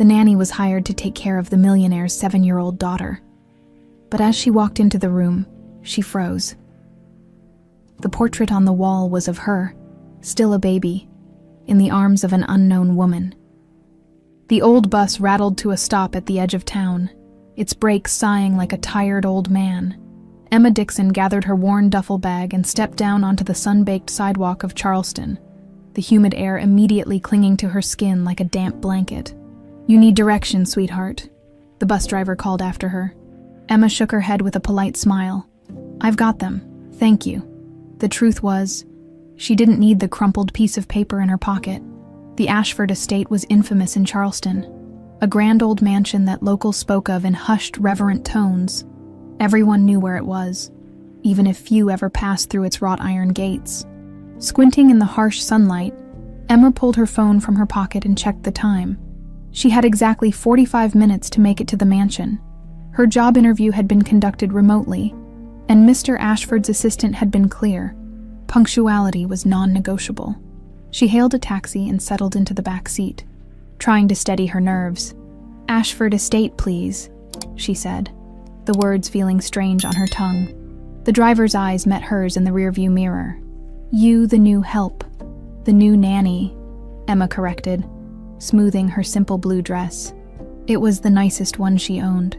The nanny was hired to take care of the millionaire's 7-year-old daughter. But as she walked into the room, she froze. The portrait on the wall was of her, still a baby, in the arms of an unknown woman. The old bus rattled to a stop at the edge of town, its brakes sighing like a tired old man. Emma Dixon gathered her worn duffel bag and stepped down onto the sun-baked sidewalk of Charleston, the humid air immediately clinging to her skin like a damp blanket. "You need directions, sweetheart," the bus driver called after her. Emma shook her head with a polite smile. "I've got them, thank you." The truth was, she didn't need the crumpled piece of paper in her pocket. The Ashford estate was infamous in Charleston, a grand old mansion that locals spoke of in hushed, reverent tones. Everyone knew where it was, even if few ever passed through its wrought iron gates. Squinting in the harsh sunlight, Emma pulled her phone from her pocket and checked the time. She had exactly 45 minutes to make it to the mansion. Her job interview had been conducted remotely, and Mr. Ashford's assistant had been clear. Punctuality was non-negotiable. She hailed a taxi and settled into the back seat, trying to steady her nerves. "Ashford Estate, please," she said, the words feeling strange on her tongue. The driver's eyes met hers in the rearview mirror. "You the new help. The new nanny," Emma corrected, smoothing her simple blue dress. It was the nicest one she owned,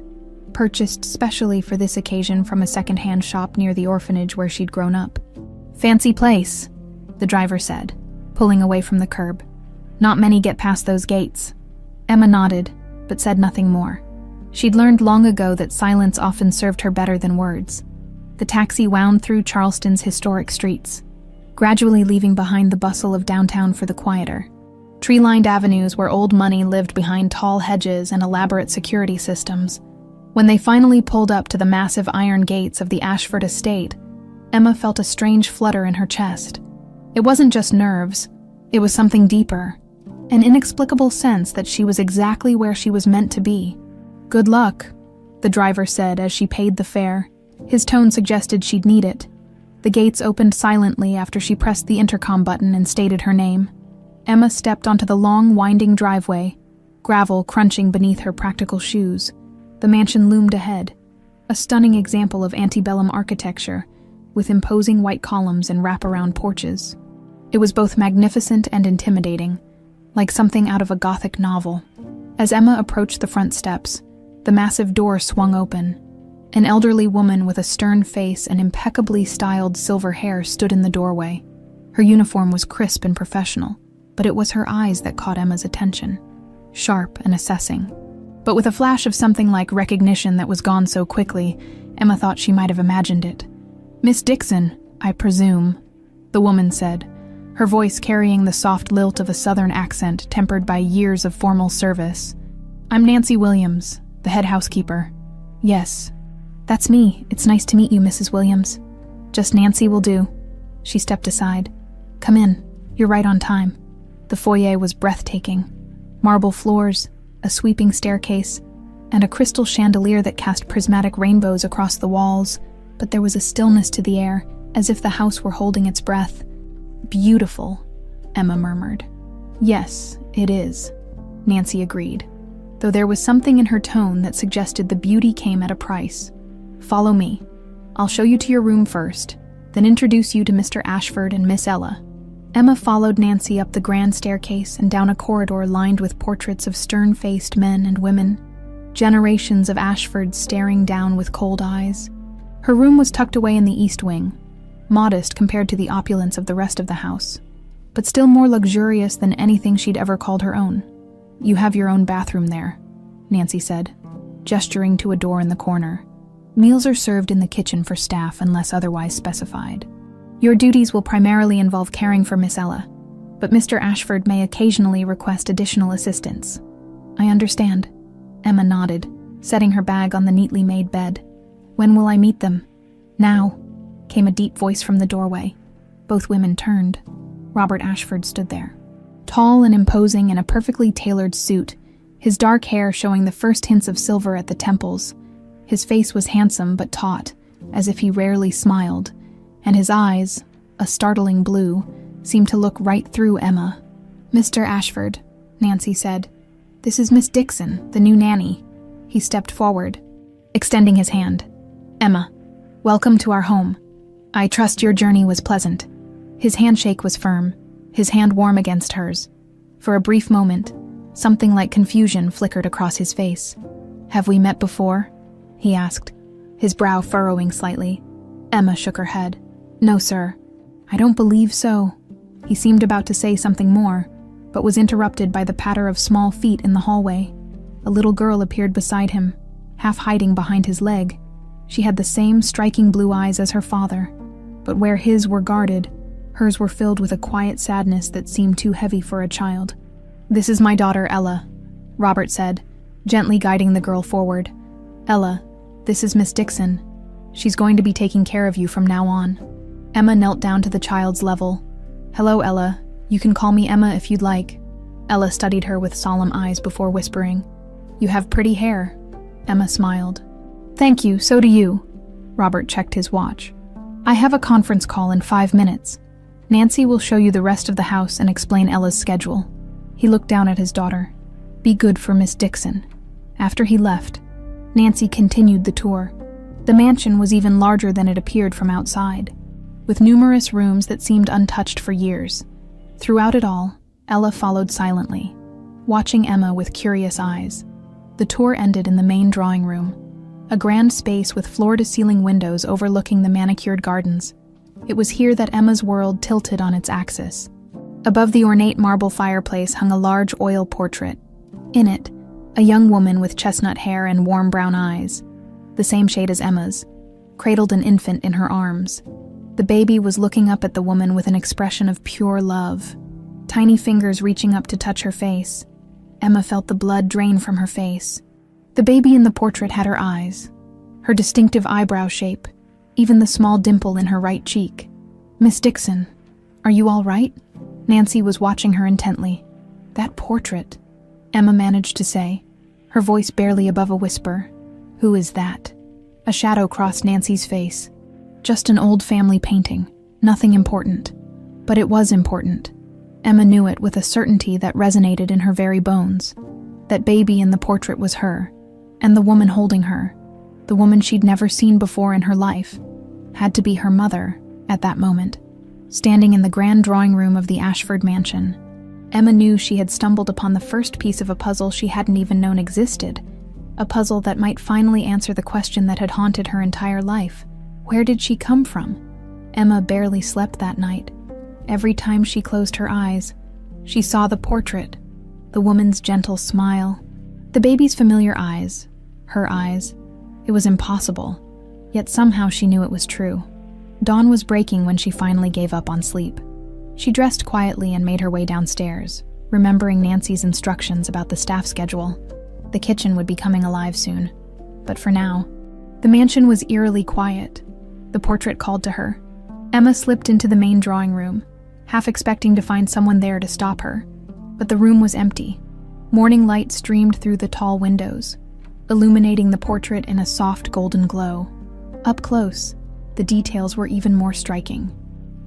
purchased specially for this occasion from a second-hand shop near the orphanage where she'd grown up. "Fancy place," the driver said, pulling away from the curb. "Not many get past those gates." Emma nodded, but said nothing more. She'd learned long ago that silence often served her better than words. The taxi wound through Charleston's historic streets, gradually leaving behind the bustle of downtown for the quieter, tree-lined avenues where old money lived behind tall hedges and elaborate security systems. When they finally pulled up to the massive iron gates of the Ashford estate, Emma felt a strange flutter in her chest. It wasn't just nerves, it was something deeper, an inexplicable sense that she was exactly where she was meant to be. "Good luck," the driver said as she paid the fare. His tone suggested she'd need it. The gates opened silently after she pressed the intercom button and stated her name. Emma stepped onto the long, winding driveway, gravel crunching beneath her practical shoes. The mansion loomed ahead, a stunning example of antebellum architecture, with imposing white columns and wraparound porches. It was both magnificent and intimidating, like something out of a Gothic novel. As Emma approached the front steps, the massive door swung open. An elderly woman with a stern face and impeccably styled silver hair stood in the doorway. Her uniform was crisp and professional, but it was her eyes that caught Emma's attention, sharp and assessing. But with a flash of something like recognition that was gone so quickly, Emma thought she might have imagined it. "Miss Dixon, I presume," the woman said, her voice carrying the soft lilt of a southern accent tempered by years of formal service. "I'm Nancy Williams, the head housekeeper." "Yes, that's me. It's nice to meet you, Mrs. Williams." "Just Nancy will do." She stepped aside. "Come in. You're right on time." The foyer was breathtaking. Marble floors, a sweeping staircase, and a crystal chandelier that cast prismatic rainbows across the walls, but there was a stillness to the air, as if the house were holding its breath. "Beautiful," Emma murmured. "Yes, it is," Nancy agreed, though there was something in her tone that suggested the beauty came at a price. "Follow me. I'll show you to your room first, then introduce you to Mr. Ashford and Miss Ella." Emma followed Nancy up the grand staircase and down a corridor lined with portraits of stern-faced men and women, generations of Ashfords staring down with cold eyes. Her room was tucked away in the east wing, modest compared to the opulence of the rest of the house, but still more luxurious than anything she'd ever called her own. "You have your own bathroom there," Nancy said, gesturing to a door in the corner. "Meals are served in the kitchen for staff unless otherwise specified. Your duties will primarily involve caring for Miss Ella, but Mr. Ashford may occasionally request additional assistance." "I understand," Emma nodded, setting her bag on the neatly made bed. "When will I meet them?" "Now," came a deep voice from the doorway. Both women turned. Robert Ashford stood there, tall and imposing in a perfectly tailored suit, his dark hair showing the first hints of silver at the temples. His face was handsome but taut, as if he rarely smiled, and his eyes, a startling blue, seemed to look right through Emma. "Mr. Ashford," Nancy said, This is Miss Dixon, the new nanny." He stepped forward, extending his hand. "Emma, welcome to our home. I trust your journey was pleasant." His handshake was firm, his hand warm against hers. For a brief moment, something like confusion flickered across his face. "Have we met before?" he asked, his brow furrowing slightly. Emma shook her head. "No, sir. I don't believe so." He seemed about to say something more, but was interrupted by the patter of small feet in the hallway. A little girl appeared beside him, half hiding behind his leg. She had the same striking blue eyes as her father, but where his were guarded, hers were filled with a quiet sadness that seemed too heavy for a child. "This is my daughter, Ella," Robert said, gently guiding the girl forward. "Ella, this is Miss Dixon. She's going to be taking care of you from now on." Emma knelt down to the child's level. "Hello, Ella. You can call me Emma if you'd like." Ella studied her with solemn eyes before whispering, "You have pretty hair." Emma smiled. "Thank you, so do you." Robert checked his watch. "I have a conference call in 5 minutes. Nancy will show you the rest of the house and explain Ella's schedule." He looked down at his daughter. "Be good for Miss Dixon." After he left, Nancy continued the tour. The mansion was even larger than it appeared from outside, with numerous rooms that seemed untouched for years. Throughout it all, Ella followed silently, watching Emma with curious eyes. The tour ended in the main drawing room, a grand space with floor-to-ceiling windows overlooking the manicured gardens. It was here that Emma's world tilted on its axis. Above the ornate marble fireplace hung a large oil portrait. In it, a young woman with chestnut hair and warm brown eyes, the same shade as Emma's, cradled an infant in her arms. The baby was looking up at the woman with an expression of pure love, tiny fingers reaching up to touch her face. Emma felt the blood drain from her face. The baby in the portrait had her eyes, her distinctive eyebrow shape, even the small dimple in her right cheek. "Miss Dixon, are you all right?" Nancy was watching her intently. "That portrait," Emma managed to say, her voice barely above a whisper. "Who is that?" A shadow crossed Nancy's face. "Just an old family painting, nothing important." But it was important. Emma knew it with a certainty that resonated in her very bones. That baby in the portrait was her, and the woman holding her, the woman she'd never seen before in her life, had to be her mother at that moment. Standing in the grand drawing room of the Ashford mansion, Emma knew she had stumbled upon the first piece of a puzzle she hadn't even known existed, a puzzle that might finally answer the question that had haunted her entire life. Where did she come from? Emma barely slept that night. Every time she closed her eyes, she saw the portrait, the woman's gentle smile, the baby's familiar eyes, her eyes. It was impossible, yet somehow she knew it was true. Dawn was breaking when she finally gave up on sleep. She dressed quietly and made her way downstairs, remembering Nancy's instructions about the staff schedule. The kitchen would be coming alive soon. But for now, the mansion was eerily quiet. The portrait called to her. Emma slipped into the main drawing room, half expecting to find someone there to stop her. But the room was empty. Morning light streamed through the tall windows, illuminating the portrait in a soft golden glow. Up close, the details were even more striking.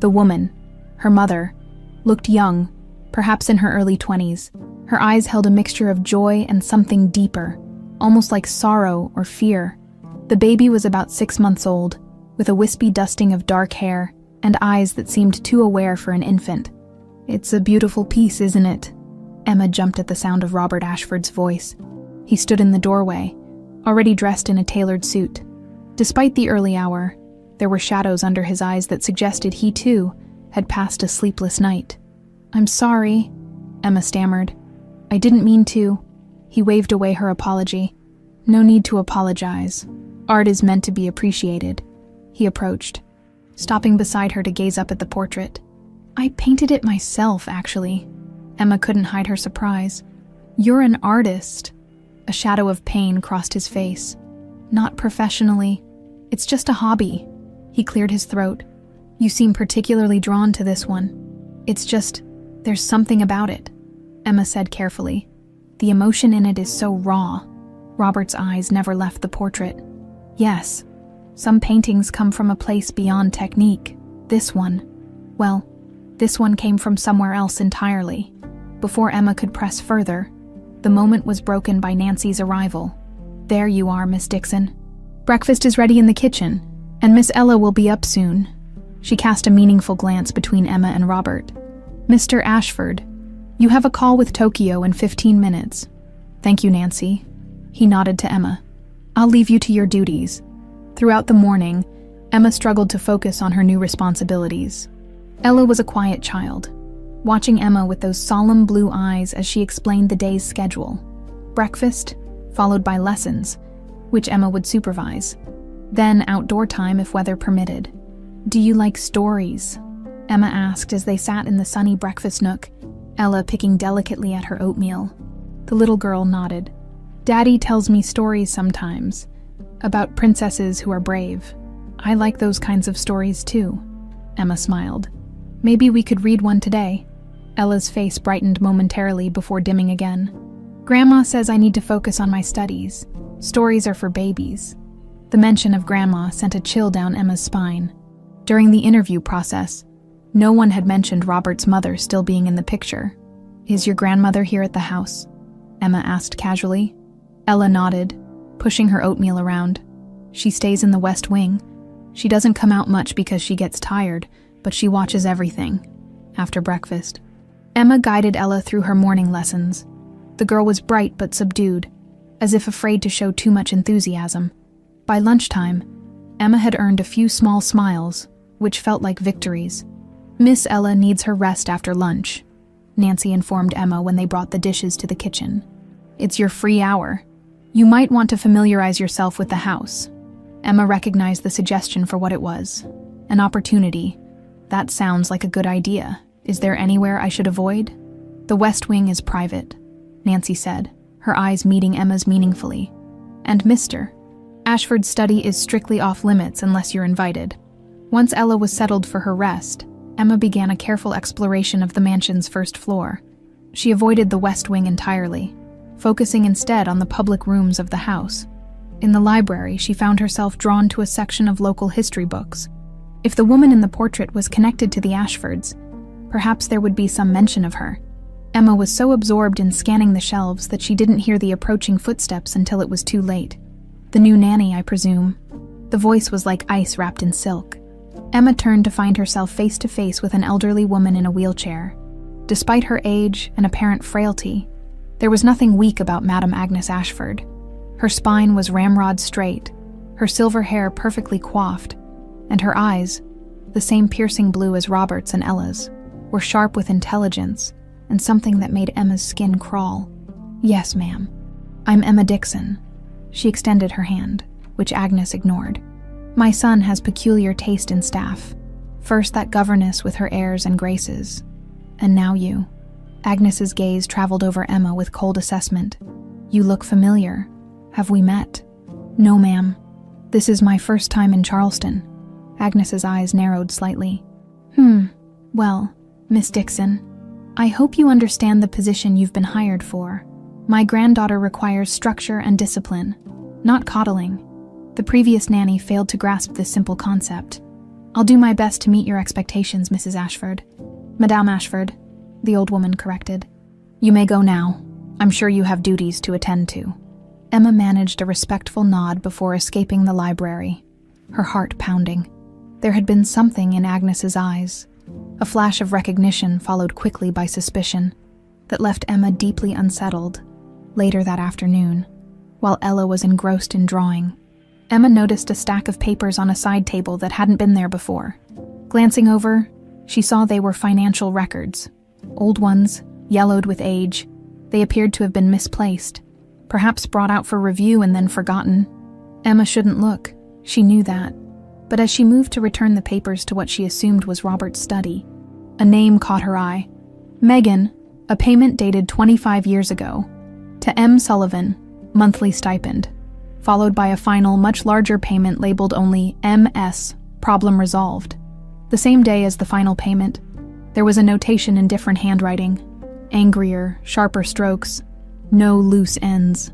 The woman, her mother, looked young, perhaps in her early 20s. Her eyes held a mixture of joy and something deeper, almost like sorrow or fear. The baby was about 6 months old, with a wispy dusting of dark hair and eyes that seemed too aware for an infant. "It's a beautiful piece, isn't it?" Emma jumped at the sound of Robert Ashford's voice. He stood in the doorway, already dressed in a tailored suit. Despite the early hour, there were shadows under his eyes that suggested he, too, had passed a sleepless night. "I'm sorry," Emma stammered. "I didn't mean to." He waved away her apology. "No need to apologize. Art is meant to be appreciated." He approached, stopping beside her to gaze up at the portrait. "I painted it myself, actually." Emma couldn't hide her surprise. "You're an artist." A shadow of pain crossed his face. "Not professionally. It's just a hobby." He cleared his throat. "You seem particularly drawn to this one." "It's just, there's something about it," Emma said carefully. "The emotion in it is so raw." Robert's eyes never left the portrait. "Yes, some paintings come from a place beyond technique. This one came from somewhere else entirely." Before Emma could press further, The moment was broken by Nancy's arrival. "There you are, Miss Dixon. Breakfast is ready in the kitchen, and Miss Ella will be up soon." She cast a meaningful glance between Emma and Robert. "Mr. Ashford, you have a call with Tokyo in 15 minutes. "Thank you, Nancy." He nodded to Emma. "I'll leave you to your duties." Throughout the morning, Emma struggled to focus on her new responsibilities. Ella was a quiet child, watching Emma with those solemn blue eyes as she explained the day's schedule. Breakfast, followed by lessons, which Emma would supervise. Then outdoor time if weather permitted. "Do you like stories?" Emma asked as they sat in the sunny breakfast nook, Ella picking delicately at her oatmeal. The little girl nodded. "Daddy tells me stories sometimes, about princesses who are brave. I like those kinds of stories too." Emma smiled. "Maybe we could read one today." Ella's face brightened momentarily before dimming again. "Grandma says I need to focus on my studies. Stories are for babies." The mention of Grandma sent a chill down Emma's spine. During the interview process, no one had mentioned Robert's mother still being in the picture. "Is your grandmother here at the house?" Emma asked casually. Ella nodded, pushing her oatmeal around. "She stays in the West Wing. She doesn't come out much because she gets tired, but she watches everything." After breakfast, Emma guided Ella through her morning lessons. The girl was bright but subdued, as if afraid to show too much enthusiasm. By lunchtime, Emma had earned a few small smiles, which felt like victories. "Miss Ella needs her rest after lunch," Nancy informed Emma when they brought the dishes to the kitchen. "It's your free hour. You might want to familiarize yourself with the house." Emma recognized the suggestion for what it was. An opportunity. "That sounds like a good idea. Is there anywhere I should avoid?" "The West Wing is private," Nancy said, her eyes meeting Emma's meaningfully. "And Mr. Ashford's study is strictly off limits unless you're invited." Once Ella was settled for her rest, Emma began a careful exploration of the mansion's first floor. She avoided the West Wing entirely, focusing instead on the public rooms of the house. In the library, she found herself drawn to a section of local history books. If the woman in the portrait was connected to the Ashfords, perhaps there would be some mention of her. Emma was so absorbed in scanning the shelves that she didn't hear the approaching footsteps until it was too late. "The new nanny, I presume." The voice was like ice wrapped in silk. Emma turned to find herself face to face with an elderly woman in a wheelchair. Despite her age and apparent frailty, there was nothing weak about Madame Agnes Ashford. Her spine was ramrod straight, her silver hair perfectly coiffed, and her eyes, the same piercing blue as Robert's and Ella's, were sharp with intelligence and something that made Emma's skin crawl. "Yes, ma'am. I'm Emma Dixon." She extended her hand, which Agnes ignored. "My son has peculiar taste in staff. First that governess with her airs and graces, and now you." Agnes's gaze traveled over Emma with cold assessment. "You look familiar. Have we met?" "No, ma'am. This is my first time in Charleston." Agnes's eyes narrowed slightly. Well, Miss Dixon, I hope you understand the position you've been hired for. My granddaughter requires structure and discipline, not coddling. The previous nanny failed to grasp this simple concept. I'll do my best to meet your expectations, Mrs. Ashford." "Madame Ashford," the old woman corrected. "You may go now. I'm sure you have duties to attend to." Emma managed a respectful nod before escaping the library, her heart pounding. There had been something in Agnes's eyes, a flash of recognition followed quickly by suspicion, that left Emma deeply unsettled. Later that afternoon, while Ella was engrossed in drawing, Emma noticed a stack of papers on a side table that hadn't been there before. Glancing over, she saw they were financial records. Old ones, yellowed with age, they appeared to have been misplaced, perhaps brought out for review and then forgotten. Emma shouldn't look, she knew that. But as she moved to return the papers to what she assumed was Robert's study, a name caught her eye. Megan, a payment dated 25 years ago. To M. Sullivan, monthly stipend, followed by a final, much larger payment labeled only M.S., problem resolved. The same day as the final payment, there was a notation in different handwriting, angrier, sharper strokes, no loose ends.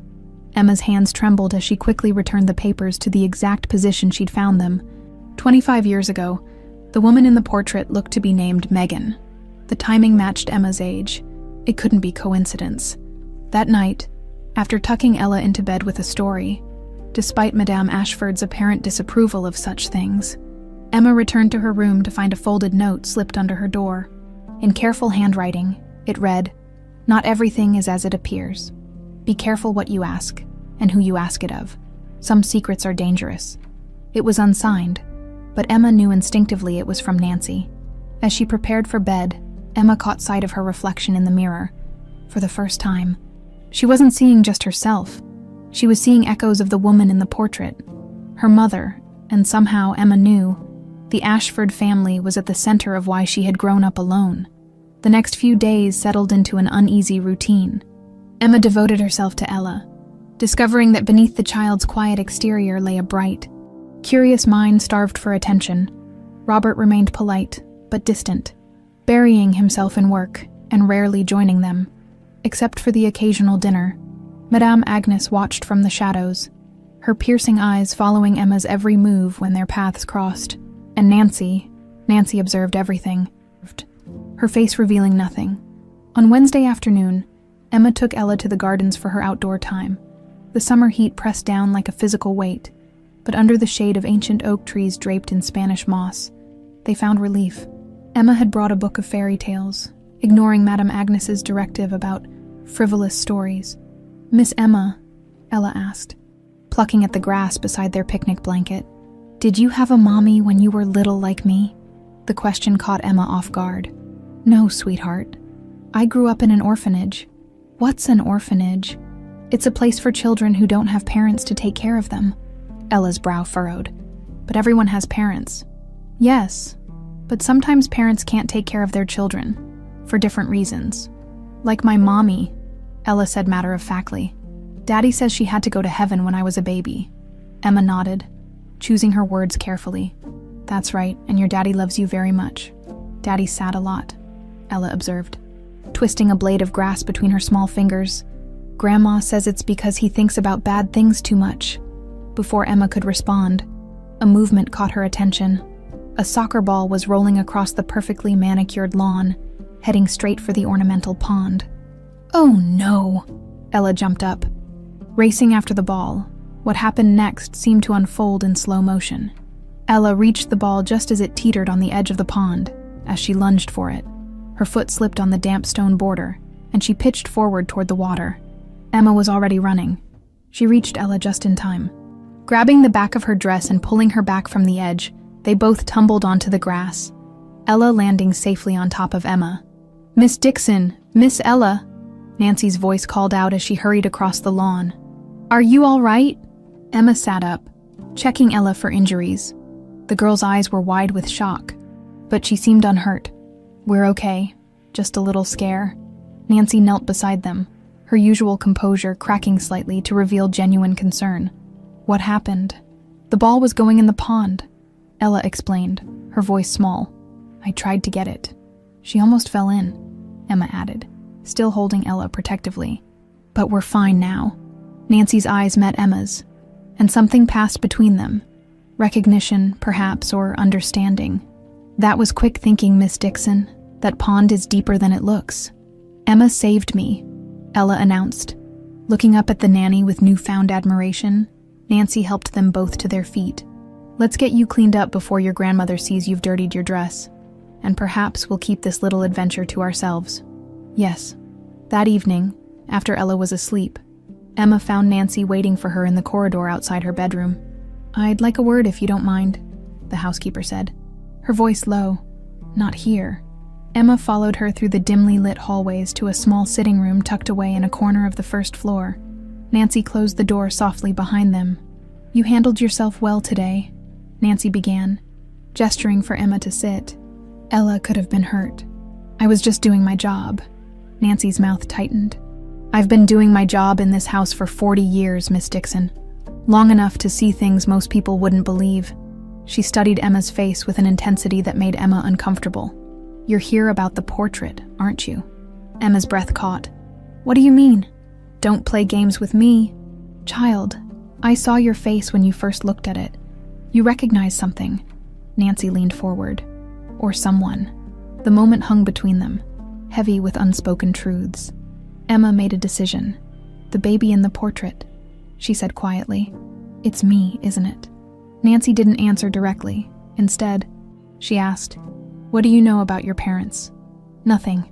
Emma's hands trembled as she quickly returned the papers to the exact position she'd found them. 25 years ago, the woman in the portrait looked to be named Megan. The timing matched Emma's age. It couldn't be coincidence. That night, after tucking Ella into bed with a story, despite Madame Ashford's apparent disapproval of such things, Emma returned to her room to find a folded note slipped under her door. In careful handwriting, it read, "Not everything is as it appears. Be careful what you ask, and who you ask it of. Some secrets are dangerous." It was unsigned, but Emma knew instinctively it was from Nancy. As she prepared for bed, Emma caught sight of her reflection in the mirror. For the first time, she wasn't seeing just herself. She was seeing echoes of the woman in the portrait. Her mother, and somehow Emma knew, the Ashford family was at the center of why she had grown up alone. The next few days settled into an uneasy routine. Emma devoted herself to Ella, discovering that beneath the child's quiet exterior lay a bright, curious mind starved for attention. Robert remained polite, but distant, burying himself in work and rarely joining them. Except for the occasional dinner, Madame Agnes watched from the shadows, her piercing eyes following Emma's every move when their paths crossed. And Nancy observed everything, her face revealing nothing. On Wednesday afternoon, Emma took Ella to the gardens for her outdoor time. The summer heat pressed down like a physical weight, but under the shade of ancient oak trees draped in Spanish moss, they found relief. Emma had brought a book of fairy tales, ignoring Madame Agnes's directive about frivolous stories. "Miss Emma," Ella asked, plucking at the grass beside their picnic blanket, "did you have a mommy when you were little like me?" The question caught Emma off guard. "No, sweetheart. I grew up in an orphanage." "What's an orphanage?" "It's a place for children who don't have parents to take care of them." Ella's brow furrowed. "But everyone has parents." "Yes, but sometimes parents can't take care of their children, for different reasons. Like my mommy," Ella said matter-of-factly. "Daddy says she had to go to heaven when I was a baby." Emma nodded, choosing her words carefully. "That's right, and your daddy loves you very much." "Daddy's sad a lot," Ella observed, twisting a blade of grass between her small fingers. "Grandma says it's because he thinks about bad things too much." Before Emma could respond, a movement caught her attention. A soccer ball was rolling across the perfectly manicured lawn, heading straight for the ornamental pond. "Oh no!" Ella jumped up. Racing after the ball, what happened next seemed to unfold in slow motion. Ella reached the ball just as it teetered on the edge of the pond. As she lunged for it, her foot slipped on the damp stone border, and she pitched forward toward the water. Emma was already running. She reached Ella just in time. Grabbing the back of her dress and pulling her back from the edge, they both tumbled onto the grass, Ella landing safely on top of Emma. "Miss Dixon, Miss Ella," Nancy's voice called out as she hurried across the lawn. "Are you all right?" Emma sat up, checking Ella for injuries. The girl's eyes were wide with shock, but she seemed unhurt. "We're okay, just a little scare." Nancy knelt beside them, her usual composure cracking slightly to reveal genuine concern. "What happened?" "The ball was going in the pond," Ella explained, her voice small. "I tried to get it. She almost fell in," Emma added, still holding Ella protectively. "But we're fine now." Nancy's eyes met Emma's, and something passed between them. Recognition, perhaps, or understanding. "That was quick thinking, Miss Dixon. That pond is deeper than it looks." "Emma saved me," Ella announced. Looking up at the nanny with newfound admiration, Nancy helped them both to their feet. "Let's get you cleaned up before your grandmother sees you've dirtied your dress. And perhaps we'll keep this little adventure to ourselves." "Yes." That evening, after Ella was asleep, Emma found Nancy waiting for her in the corridor outside her bedroom. "I'd like a word if you don't mind," the housekeeper said, her voice low. "Not here." Emma followed her through the dimly lit hallways to a small sitting room tucked away in a corner of the first floor. Nancy closed the door softly behind them. "You handled yourself well today," Nancy began, gesturing for Emma to sit. "Ella could have been hurt." "I was just doing my job." Nancy's mouth tightened. "I've been doing my job in this house for 40 years, Miss Dixon. Long enough to see things most people wouldn't believe." She studied Emma's face with an intensity that made Emma uncomfortable. "You're here about the portrait, aren't you?" Emma's breath caught. "What do you mean?" "Don't play games with me." "Child, I saw your face when you first looked at it. You recognized something." Nancy leaned forward. "Or someone." The moment hung between them, heavy with unspoken truths. Emma made a decision. "The baby in the portrait," she said quietly. "It's me, isn't it?" Nancy didn't answer directly. Instead, she asked, "What do you know about your parents?" "Nothing.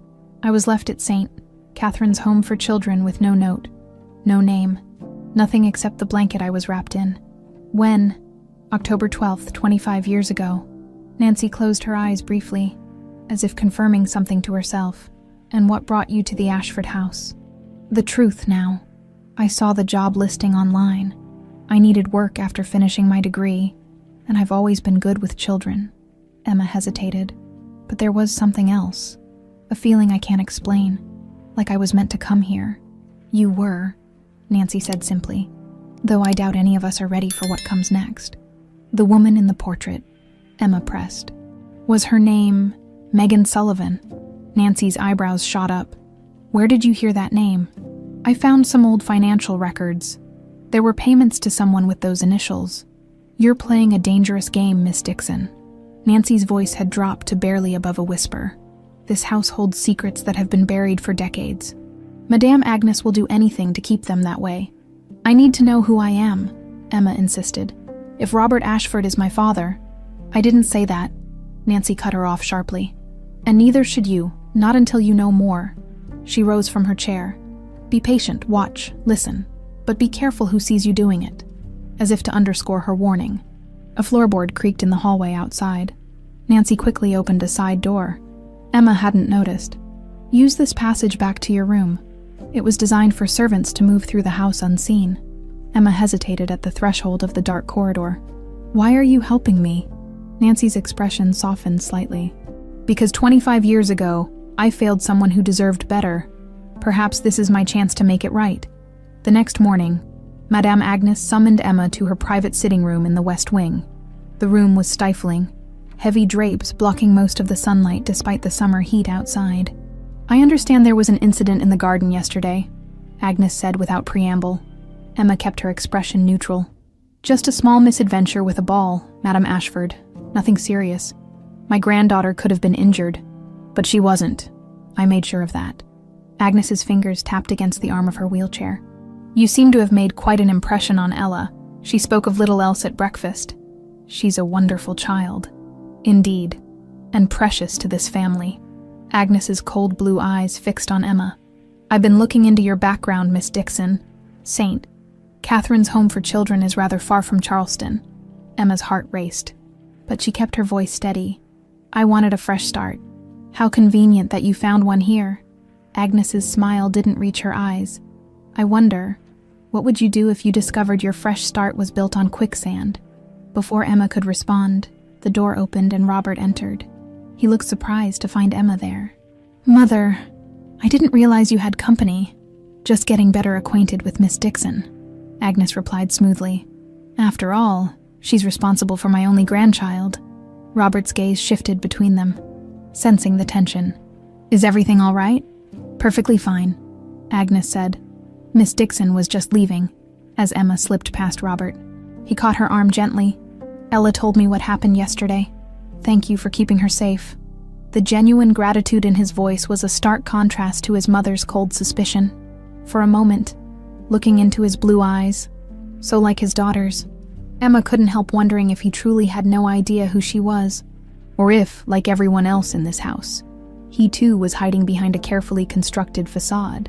I was left at St. Catherine's Home for Children with no note, no name, nothing except the blanket I was wrapped in." "When?" "October 12th, 25 years ago." Nancy closed her eyes briefly, as if confirming something to herself. "And what brought you to the Ashford house?" "The truth now. I saw the job listing online. I needed work after finishing my degree, and I've always been good with children." Emma hesitated, but there was something else. A feeling I can't explain, like I was meant to come here. "You were," Nancy said simply, "though I doubt any of us are ready for what comes next." "The woman in the portrait," Emma pressed. "Was her name Megan Sullivan?" Nancy's eyebrows shot up. "Where did you hear that name?" "I found some old financial records. There were payments to someone with those initials." "You're playing a dangerous game, Miss Dixon." Nancy's voice had dropped to barely above a whisper. "This house holds secrets that have been buried for decades. Madame Agnes will do anything to keep them that way." "I need to know who I am," Emma insisted. "If Robert Ashford is my father—" "I didn't say that," Nancy cut her off sharply. "And neither should you, not until you know more." She rose from her chair. "Be patient, watch, listen, but be careful who sees you doing it," as if to underscore her warning. A floorboard creaked in the hallway outside. Nancy quickly opened a side door. Emma hadn't noticed. "Use this passage back to your room. It was designed for servants to move through the house unseen." Emma hesitated at the threshold of the dark corridor. "Why are you helping me?" Nancy's expression softened slightly. "Because 25 years ago, I failed someone who deserved better. Perhaps this is my chance to make it right." The next morning, Madame Agnes summoned Emma to her private sitting room in the West Wing. The room was stifling, heavy drapes blocking most of the sunlight despite the summer heat outside. "I understand there was an incident in the garden yesterday," Agnes said without preamble. Emma kept her expression neutral. "Just a small misadventure with a ball, Madame Ashford. Nothing serious. My granddaughter could have been injured, but she wasn't. I made sure of that." Agnes's fingers tapped against the arm of her wheelchair. "You seem to have made quite an impression on Ella. She spoke of little else at breakfast. She's a wonderful child." "Indeed, and precious to this family." Agnes's cold blue eyes fixed on Emma. "I've been looking into your background, Miss Dixon. St. Catherine's Home for Children is rather far from Charleston." Emma's heart raced, but she kept her voice steady. "I wanted a fresh start. How convenient that you found one here." Agnes's smile didn't reach her eyes. "I wonder, what would you do if you discovered your fresh start was built on quicksand?" Before Emma could respond, the door opened and Robert entered. He looked surprised to find Emma there. "Mother, I didn't realize you had company. Just getting better acquainted with Miss Dixon," Agnes replied smoothly. "After all, she's responsible for my only grandchild." Robert's gaze shifted between them, sensing the tension. "Is everything all right?" "Perfectly fine," Agnes said. Miss Dixon was just leaving, as Emma slipped past Robert. He caught her arm gently. "Ella told me what happened yesterday. Thank you for keeping her safe." The genuine gratitude in his voice was a stark contrast to his mother's cold suspicion. For a moment, looking into his blue eyes, so like his daughter's, Emma couldn't help wondering if he truly had no idea who she was, or if, like everyone else in this house, he too was hiding behind a carefully constructed facade.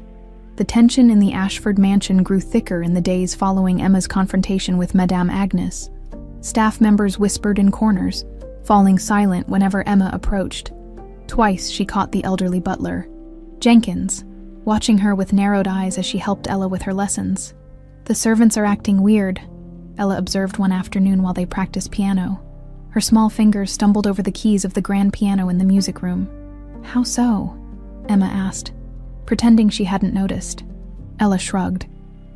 The tension in the Ashford mansion grew thicker in the days following Emma's confrontation with Madame Agnes. Staff members whispered in corners, falling silent whenever Emma approached. Twice she caught the elderly butler, Jenkins, watching her with narrowed eyes as she helped Ella with her lessons. "The servants are acting weird," Ella observed one afternoon while they practiced piano. Her small fingers stumbled over the keys of the grand piano in the music room. "How so?" Emma asked, pretending she hadn't noticed. Ella shrugged.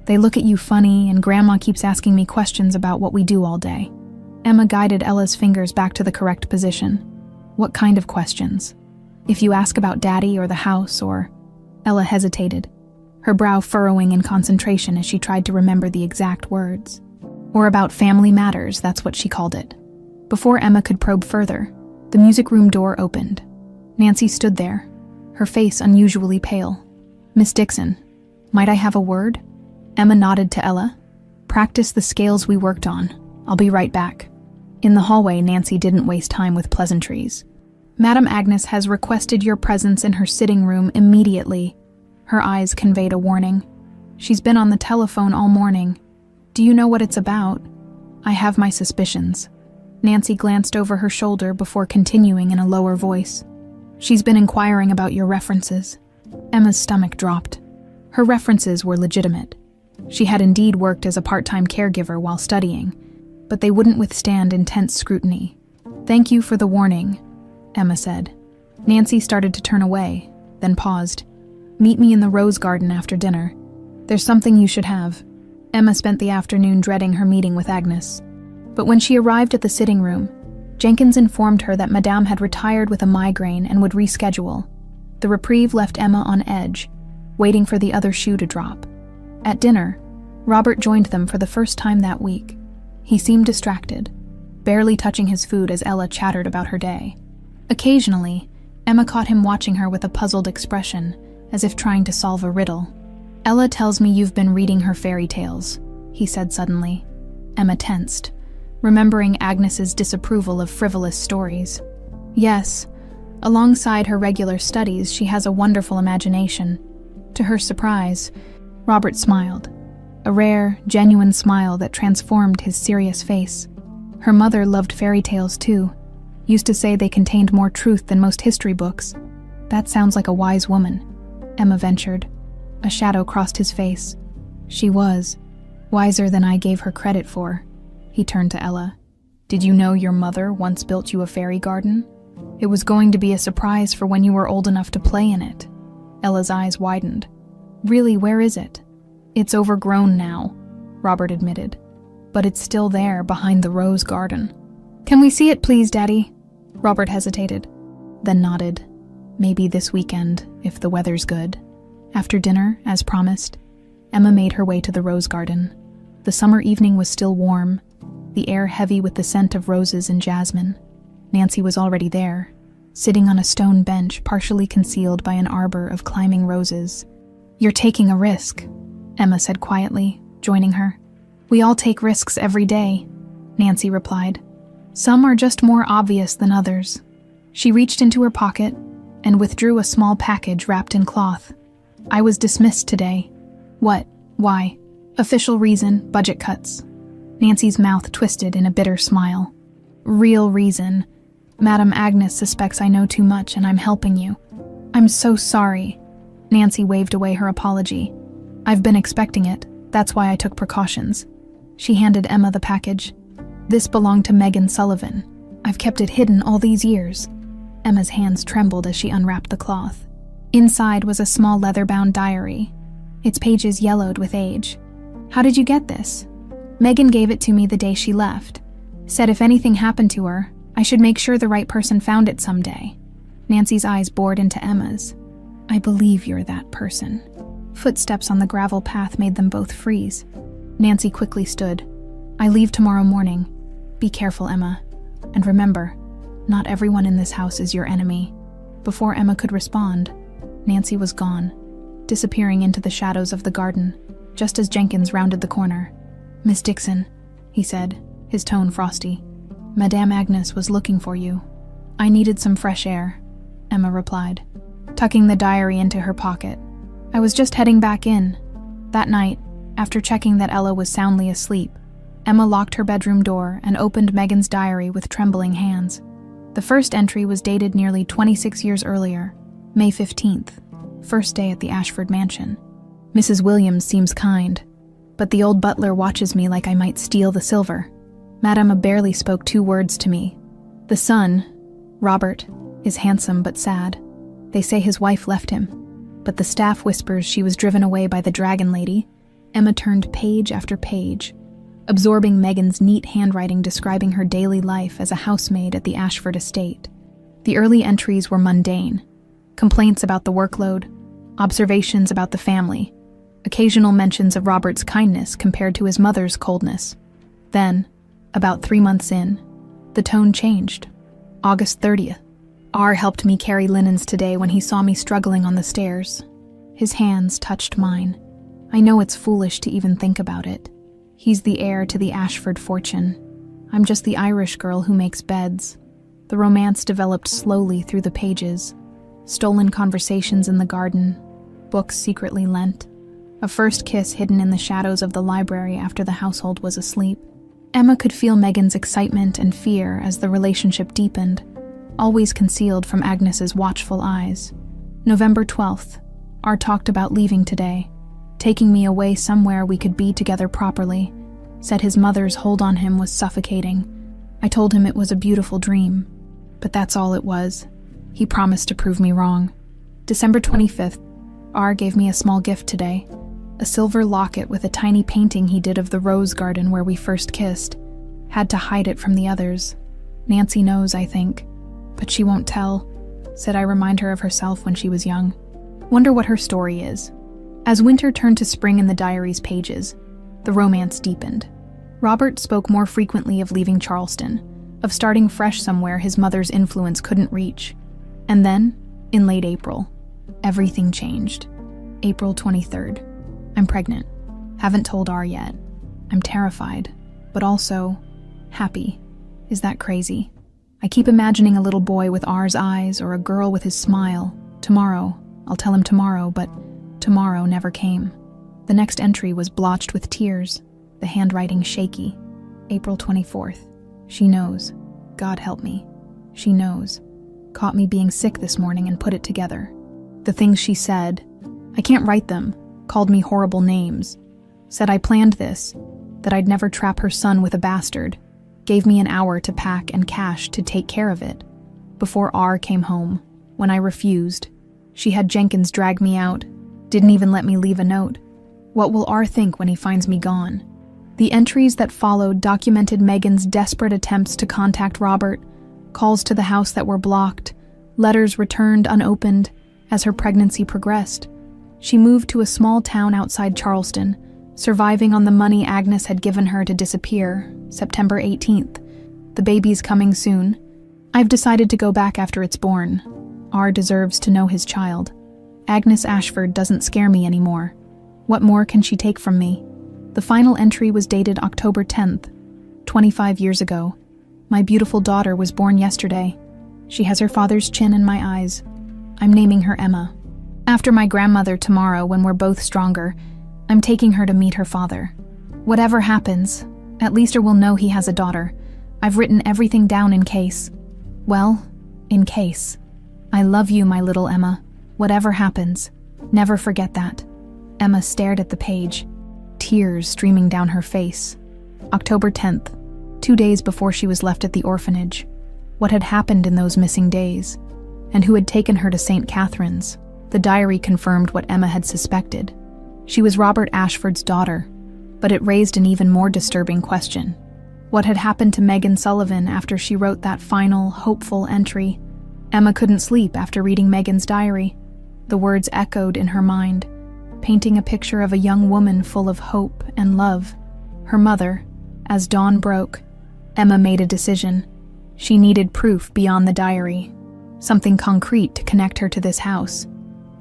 "They look at you funny, and Grandma keeps asking me questions about what we do all day." Emma guided Ella's fingers back to the correct position. "What kind of questions?" "If you ask about Daddy or the house or—" Ella hesitated, her brow furrowing in concentration as she tried to remember the exact words. "Or about family matters, that's what she called it." Before Emma could probe further, the music room door opened. Nancy stood there, her face unusually pale. "Miss Dixon, might I have a word?" Emma nodded to Ella. "Practice the scales we worked on. I'll be right back." In the hallway, Nancy didn't waste time with pleasantries. "Madame Agnes has requested your presence in her sitting room immediately." Her eyes conveyed a warning. "She's been on the telephone all morning. Do you know what it's about?" "I have my suspicions." Nancy glanced over her shoulder before continuing in a lower voice. "She's been inquiring about your references." Emma's stomach dropped. Her references were legitimate. She had indeed worked as a part-time caregiver while studying, but they wouldn't withstand intense scrutiny. "Thank you for the warning," Emma said. Nancy started to turn away, then paused. "Meet me in the rose garden after dinner. There's something you should have." Emma spent the afternoon dreading her meeting with Agnes. But when she arrived at the sitting room, Jenkins informed her that Madame had retired with a migraine and would reschedule. The reprieve left Emma on edge, waiting for the other shoe to drop. At dinner, Robert joined them for the first time that week. He seemed distracted, barely touching his food as Ella chattered about her day. Occasionally, Emma caught him watching her with a puzzled expression, as if trying to solve a riddle. "Ella tells me you've been reading her fairy tales," he said suddenly. Emma tensed, remembering Agnes's disapproval of frivolous stories. "Yes, alongside her regular studies, she has a wonderful imagination." To her surprise, Robert smiled, a rare, genuine smile that transformed his serious face. Her mother loved fairy tales too, used to say they contained more truth than most history books. "That sounds like a wise woman," Emma ventured. A shadow crossed his face. "She was. Wiser than I gave her credit for." He turned to Ella. "Did you know your mother once built you a fairy garden? It was going to be a surprise for when you were old enough to play in it." Ella's eyes widened. "Really, where is it?" "It's overgrown now," Robert admitted. "But it's still there behind the rose garden." "Can we see it, please, Daddy?" Robert hesitated, then nodded. "Maybe this weekend, if the weather's good." After dinner, as promised, Emma made her way to the rose garden. The summer evening was still warm, the air heavy with the scent of roses and jasmine. Nancy was already there, sitting on a stone bench partially concealed by an arbor of climbing roses. "You're taking a risk," Emma said quietly, joining her. "We all take risks every day," Nancy replied. "Some are just more obvious than others." She reached into her pocket and withdrew a small package wrapped in cloth. "I was dismissed today." "What? Why?" "Official reason, budget cuts." Nancy's mouth twisted in a bitter smile. "Real reason. Madame Agnes suspects I know too much and I'm helping you." "I'm so sorry." Nancy waved away her apology. "I've been expecting it. That's why I took precautions." She handed Emma the package. "This belonged to Megan Sullivan. I've kept it hidden all these years." Emma's hands trembled as she unwrapped the cloth. Inside was a small leather-bound diary, its pages yellowed with age. "How did you get this?" "Megan gave it to me the day she left. Said if anything happened to her, I should make sure the right person found it someday." Nancy's eyes bored into Emma's. "I believe you're that person." Footsteps on the gravel path made them both freeze. Nancy quickly stood. "I leave tomorrow morning. Be careful, Emma. And remember, not everyone in this house is your enemy." Before Emma could respond, Nancy was gone, disappearing into the shadows of the garden, just as Jenkins rounded the corner. "Miss Dixon," he said, his tone frosty. "Madame Agnes was looking for you." "I needed some fresh air," Emma replied, tucking the diary into her pocket. "I was just heading back in." That night, after checking that Ella was soundly asleep, Emma locked her bedroom door and opened Megan's diary with trembling hands. The first entry was dated nearly 26 years earlier, May 15th, first day at the Ashford mansion. "Mrs. Williams seems kind, but the old butler watches me like I might steal the silver. Madame barely spoke 2 words to me. The son, Robert, is handsome but sad. They say his wife left him, but the staff whispers she was driven away by the dragon lady." Emma turned page after page, absorbing Megan's neat handwriting describing her daily life as a housemaid at the Ashford estate. The early entries were mundane. Complaints about the workload, observations about the family, occasional mentions of Robert's kindness compared to his mother's coldness. Then, about 3 months in, the tone changed. August 30th. "R helped me carry linens today when he saw me struggling on the stairs. His hands touched mine. I know it's foolish to even think about it. He's the heir to the Ashford fortune. I'm just the Irish girl who makes beds. The romance developed slowly through the pages. Stolen conversations in the garden, books secretly lent, a first kiss hidden in the shadows of the library after the household was asleep. Emma could feel Megan's excitement and fear as the relationship deepened, always concealed from Agnes's watchful eyes. November 12th, R talked about leaving today, taking me away somewhere we could be together properly. Said his mother's hold on him was suffocating. I told him it was a beautiful dream, but that's all it was. He promised to prove me wrong. December 25th, R gave me a small gift today, a silver locket with a tiny painting he did of the rose garden where we first kissed. Had to hide it from the others. Nancy knows, I think, but she won't tell. Said I remind her of herself when she was young. Wonder what her story is. As winter turned to spring in the diary's pages, the romance deepened. Robert spoke more frequently of leaving Charleston, of starting fresh somewhere his mother's influence couldn't reach. And then, in late April, everything changed. April 23rd. I'm pregnant. Haven't told R yet. I'm terrified, but also happy. Is that crazy? I keep imagining a little boy with R's eyes or a girl with his smile. Tomorrow. I'll tell him tomorrow, but tomorrow never came. The next entry was blotched with tears, the handwriting shaky. April 24th. She knows. God help me. She knows. Caught me being sick this morning and put it together. The things she said, I can't write them, called me horrible names. Said I planned this, that I'd never trap her son with a bastard. Gave me an hour to pack and cash to take care of it. Before R came home, when I refused, she had Jenkins drag me out, didn't even let me leave a note. What will R think when he finds me gone? The entries that followed documented Megan's desperate attempts to contact Robert, calls to the house that were blocked, letters returned unopened as her pregnancy progressed. She moved to a small town outside Charleston, surviving on the money Agnes had given her to disappear, September 18th. The baby's coming soon. I've decided to go back after it's born. R deserves to know his child. Agnes Ashford doesn't scare me anymore. What more can she take from me? The final entry was dated October 10th, 25 years ago. My beautiful daughter was born yesterday. She has her father's chin in my eyes. I'm naming her Emma. After my grandmother tomorrow, when we're both stronger, I'm taking her to meet her father. Whatever happens, at least we'll know he has a daughter. I've written everything down in case. Well, in case. I love you, my little Emma. Whatever happens, never forget that. Emma stared at the page, tears streaming down her face. October 10th, 2 days before she was left at the orphanage. What had happened in those missing days? And who had taken her to St. Catherine's? The diary confirmed what Emma had suspected. She was Robert Ashford's daughter, but it raised an even more disturbing question. What had happened to Megan Sullivan after she wrote that final, hopeful entry? Emma couldn't sleep after reading Megan's diary. The words echoed in her mind, painting a picture of a young woman full of hope and love. Her mother. As dawn broke, Emma made a decision. She needed proof beyond the diary, something concrete to connect her to this house.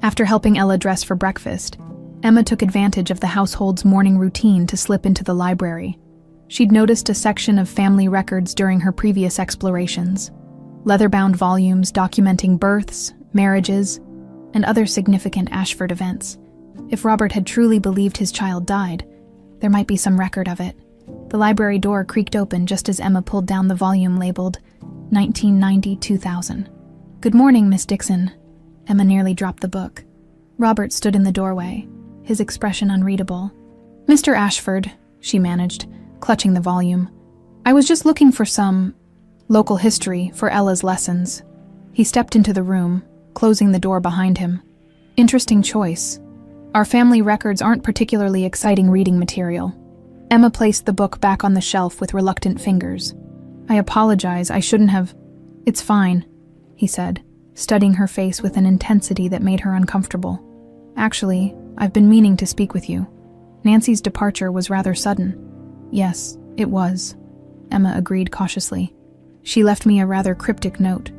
After helping Ella dress for breakfast, Emma took advantage of the household's morning routine to slip into the library. She'd noticed a section of family records during her previous explorations, leather-bound volumes documenting births, marriages, and other significant Ashford events. If Robert had truly believed his child died, there might be some record of it. The library door creaked open just as Emma pulled down the volume labeled 1990-2000. Good morning, Miss Dixon. Emma nearly dropped the book. Robert stood in the doorway, his expression unreadable. Mr. Ashford, she managed, clutching the volume. I was just looking for some local history for Ella's lessons. He stepped into the room, closing the door behind him. Interesting choice. Our family records aren't particularly exciting reading material. Emma placed the book back on the shelf with reluctant fingers. I apologize, I shouldn't have. It's fine, he said, studying her face with an intensity that made her uncomfortable. Actually, I've been meaning to speak with you. Nancy's departure was rather sudden. Yes, it was, Emma agreed cautiously. She left me a rather cryptic note.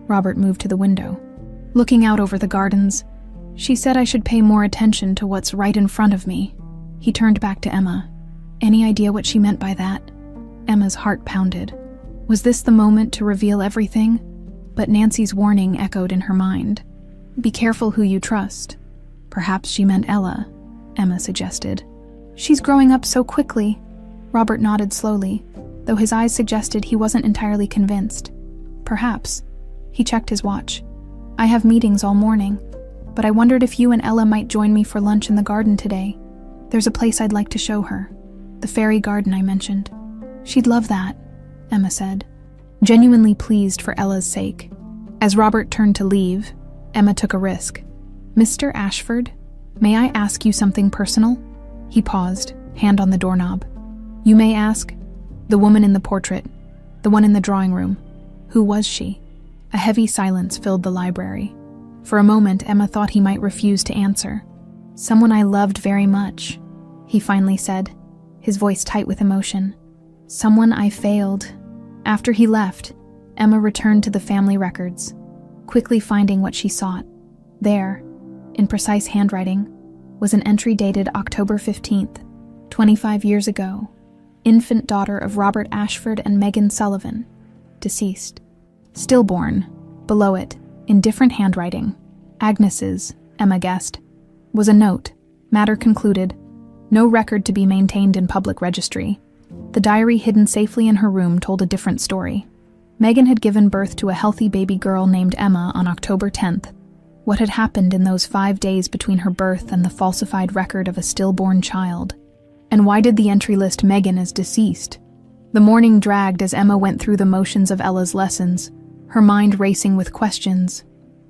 Robert moved to the window. Looking out over the gardens, she said I should pay more attention to what's right in front of me. He turned back to Emma. Any idea what she meant by that? Emma's heart pounded. Was this the moment to reveal everything? But Nancy's warning echoed in her mind. Be careful who you trust. Perhaps she meant Ella, Emma suggested. She's growing up so quickly. Robert nodded slowly, though his eyes suggested he wasn't entirely convinced. Perhaps. He checked his watch. I have meetings all morning, but I wondered if you and Ella might join me for lunch in the garden today. There's a place I'd like to show her. The fairy garden I mentioned. She'd love that, Emma said, genuinely pleased for Ella's sake. As Robert turned to leave, Emma took a risk. Mr. Ashford, may I ask you something personal? He paused, hand on the doorknob. You may ask. The woman in the portrait, the one in the drawing room. Who was she? A heavy silence filled the library. For a moment, Emma thought he might refuse to answer. Someone I loved very much, he finally said, his voice tight with emotion. Someone I failed. After he left, Emma returned to the family records, quickly finding what she sought. There, in precise handwriting, was an entry dated October 15th, 25 years ago. Infant daughter of Robert Ashford and Megan Sullivan, deceased. Stillborn, below it, in different handwriting, Agnes's, Emma guessed, was a note, matter concluded, no record to be maintained in public registry. The diary hidden safely in her room told a different story. Megan had given birth to a healthy baby girl named Emma on October 10th. What had happened in those 5 days between her birth and the falsified record of a stillborn child? And why did the entry list Megan as deceased? The morning dragged as Emma went through the motions of Ella's lessons, her mind racing with questions.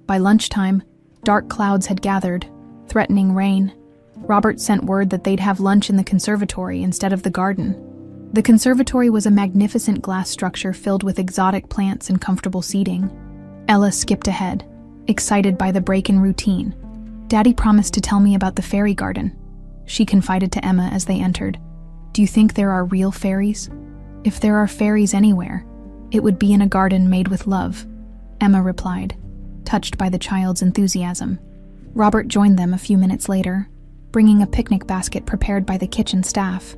By lunchtime, dark clouds had gathered, threatening rain. Robert sent word that they'd have lunch in the conservatory instead of the garden. The conservatory was a magnificent glass structure filled with exotic plants and comfortable seating. Ella skipped ahead, excited by the break in routine. Daddy promised to tell me about the fairy garden, she confided to Emma as they entered. Do you think there are real fairies? If there are fairies anywhere, it would be in a garden made with love, Emma replied, touched by the child's enthusiasm. Robert joined them a few minutes later, bringing a picnic basket prepared by the kitchen staff.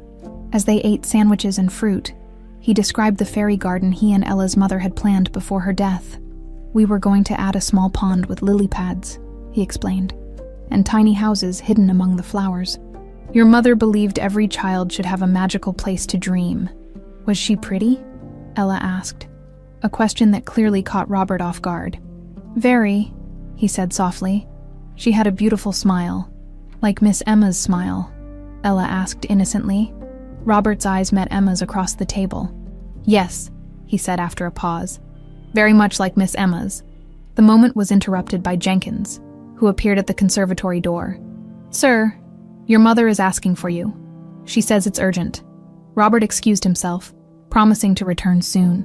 As they ate sandwiches and fruit, he described the fairy garden he and Ella's mother had planned before her death. We were going to add a small pond with lily pads, he explained, and tiny houses hidden among the flowers. Your mother believed every child should have a magical place to dream. Was she pretty? Ella asked, a question that clearly caught Robert off guard. Very, he said softly. She had a beautiful smile. Like Miss Emma's smile, Ella asked innocently. Robert's eyes met Emma's across the table. Yes, he said after a pause. Very much like Miss Emma's. The moment was interrupted by Jenkins, who appeared at the conservatory door. Sir, your mother is asking for you. She says it's urgent. Robert excused himself, promising to return soon.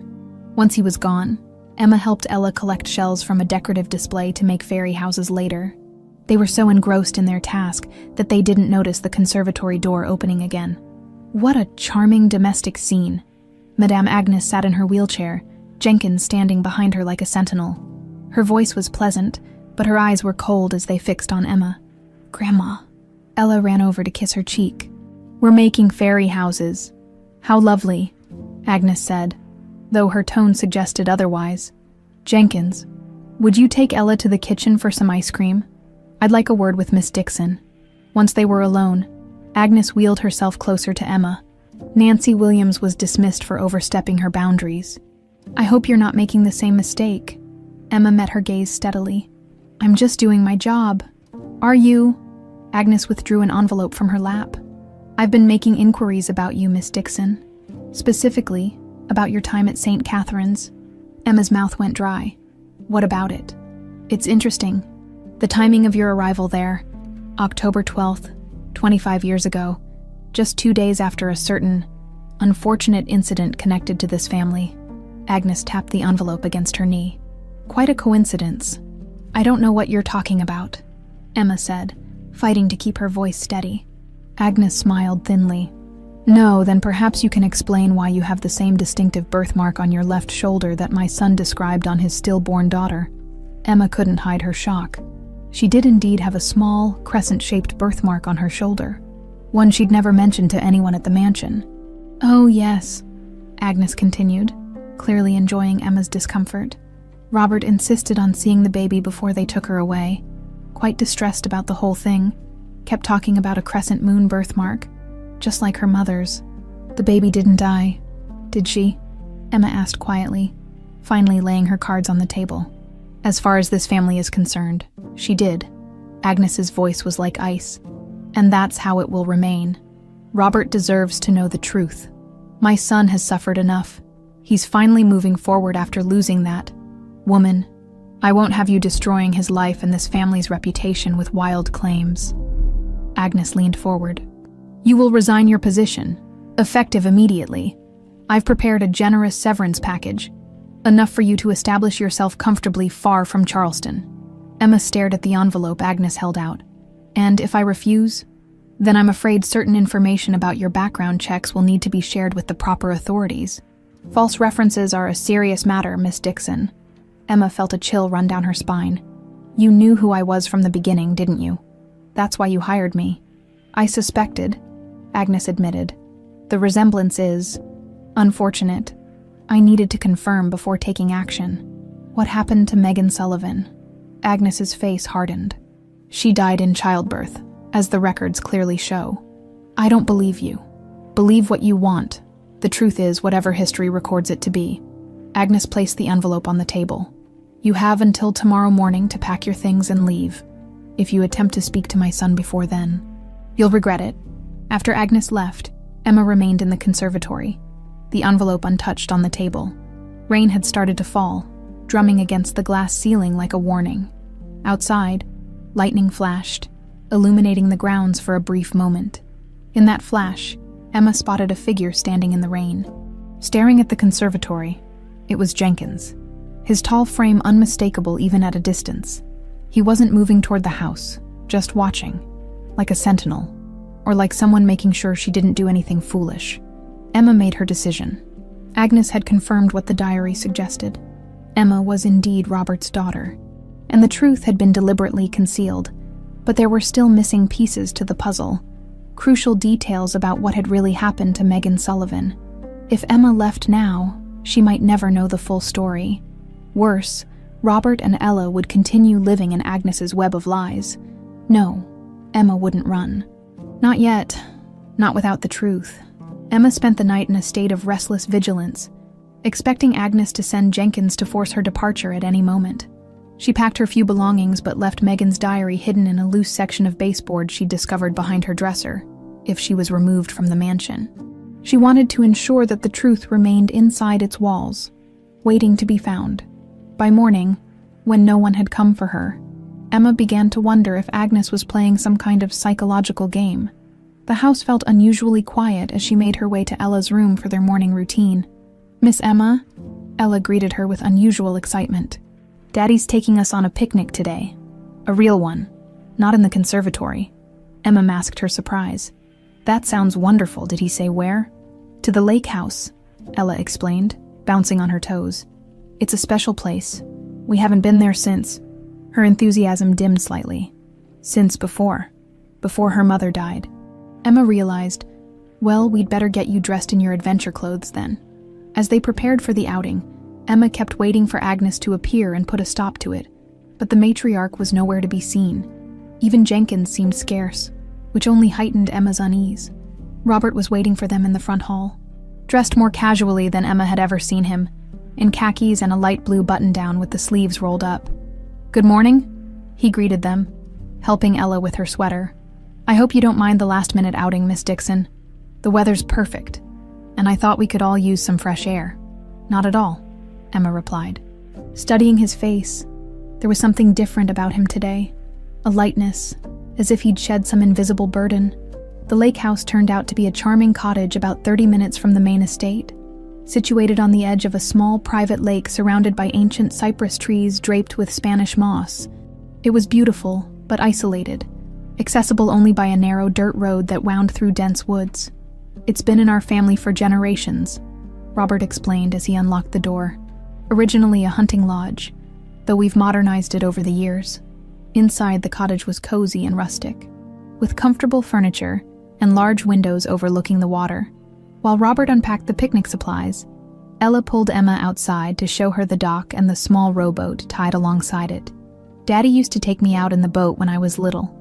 Once he was gone, Emma helped Ella collect shells from a decorative display to make fairy houses later. They were so engrossed in their task that they didn't notice the conservatory door opening again. What a charming domestic scene. Madame Agnes sat in her wheelchair, Jenkins standing behind her like a sentinel. Her voice was pleasant, but her eyes were cold as they fixed on Emma. Grandma. Ella ran over to kiss her cheek. We're making fairy houses. How lovely, Agnes said, though her tone suggested otherwise. Jenkins, would you take Ella to the kitchen for some ice cream? I'd like a word with Miss Dixon. Once they were alone, Agnes wheeled herself closer to Emma. Nancy Williams was dismissed for overstepping her boundaries. I hope you're not making the same mistake. Emma met her gaze steadily. I'm just doing my job. Are you? Agnes withdrew an envelope from her lap. I've been making inquiries about you, Miss Dixon. Specifically, about your time at St. Catherine's. Emma's mouth went dry. What about it? It's interesting. The timing of your arrival there, October 12th, 25 years ago, just 2 days after a certain, unfortunate incident connected to this family. Agnes tapped the envelope against her knee. Quite a coincidence. I don't know what you're talking about, Emma said, fighting to keep her voice steady. Agnes smiled thinly. No, then perhaps you can explain why you have the same distinctive birthmark on your left shoulder that my son described on his stillborn daughter. Emma couldn't hide her shock. She did indeed have a small, crescent-shaped birthmark on her shoulder. one she'd never mentioned to anyone at the mansion. "Oh, yes," Agnes continued, clearly enjoying Emma's discomfort. "Robert insisted on seeing the baby before they took her away, quite distressed about the whole thing, kept talking about a crescent moon birthmark, just like her mother's. The baby didn't die, did she?" Emma asked quietly, finally laying her cards on the table. "As far as this family is concerned, she did." Agnes's voice was like ice. "And that's how it will remain. Robert deserves to know the truth. My son has suffered enough. He's finally moving forward after losing that woman. I won't have you destroying his life and this family's reputation with wild claims." Agnes leaned forward. "You will resign your position, effective immediately. I've prepared a generous severance package, enough for you to establish yourself comfortably far from Charleston." Emma stared at the envelope Agnes held out. "And if I refuse, then I'm afraid certain information about your background checks will need to be shared with the proper authorities. False references are a serious matter, Miss Dixon." Emma felt a chill run down her spine. "You knew who I was from the beginning, didn't you? That's why you hired me." "I suspected," Agnes admitted. "The resemblance is unfortunate. I needed to confirm before taking action." "What happened to Megan Sullivan?" Agnes's face hardened. "She died in childbirth, as the records clearly show." "I don't believe you. Believe what you want. The truth is whatever history records it to be." Agnes placed the envelope on the table. "You have until tomorrow morning to pack your things and leave. If you attempt to speak to my son before then, you'll regret it." After Agnes left, Emma remained in the conservatory, the envelope untouched on the table. Rain had started to fall, drumming against the glass ceiling like a warning. Outside, lightning flashed, illuminating the grounds for a brief moment. In that flash, Emma spotted a figure standing in the rain. Staring at the conservatory, it was Jenkins, his tall frame unmistakable even at a distance. He wasn't moving toward the house, just watching, like a sentinel, or like someone making sure she didn't do anything foolish. Emma made her decision. Agnes had confirmed what the diary suggested. Emma was indeed Robert's daughter, and the truth had been deliberately concealed, but there were still missing pieces to the puzzle, crucial details about what had really happened to Megan Sullivan. If Emma left now, she might never know the full story. Worse, Robert and Ella would continue living in Agnes's web of lies. No, Emma wouldn't run. Not yet. Not without the truth. Emma spent the night in a state of restless vigilance, expecting Agnes to send Jenkins to force her departure at any moment. She packed her few belongings but left Megan's diary hidden in a loose section of baseboard she'd discovered behind her dresser, if she was removed from the mansion. She wanted to ensure that the truth remained inside its walls, waiting to be found. By morning, when no one had come for her, Emma began to wonder if Agnes was playing some kind of psychological game. The house felt unusually quiet as she made her way to Ella's room for their morning routine. "Miss Emma?" Ella greeted her with unusual excitement. "Daddy's taking us on a picnic today. A real one. Not in the conservatory." Emma masked her surprise. "That sounds wonderful. Did he say where?" "To the lake house," Ella explained, bouncing on her toes. "It's a special place. We haven't been there since." Her enthusiasm dimmed slightly. "Since before her mother died." Emma realized, well, we'd better get you dressed in your adventure clothes then. As they prepared for the outing, Emma kept waiting for Agnes to appear and put a stop to it, but the matriarch was nowhere to be seen. Even Jenkins seemed scarce, which only heightened Emma's unease. Robert was waiting for them in the front hall, dressed more casually than Emma had ever seen him, in khakis and a light blue button-down with the sleeves rolled up. "Good morning," he greeted them, helping Ella with her sweater. "I hope you don't mind the last-minute outing, Miss Dixon. The weather's perfect, and I thought we could all use some fresh air." "Not at all," Emma replied. Studying his face, there was something different about him today, a lightness, as if he'd shed some invisible burden. The lake house turned out to be a charming cottage about 30 minutes from the main estate, situated on the edge of a small private lake surrounded by ancient cypress trees draped with Spanish moss. It was beautiful, but isolated, accessible only by a narrow dirt road that wound through dense woods. "It's been in our family for generations," Robert explained as he unlocked the door. "Originally a hunting lodge, though we've modernized it over the years." Inside, the cottage was cozy and rustic, with comfortable furniture and large windows overlooking the water. While Robert unpacked the picnic supplies, Ella pulled Emma outside to show her the dock and the small rowboat tied alongside it. "Daddy used to take me out in the boat when I was little,"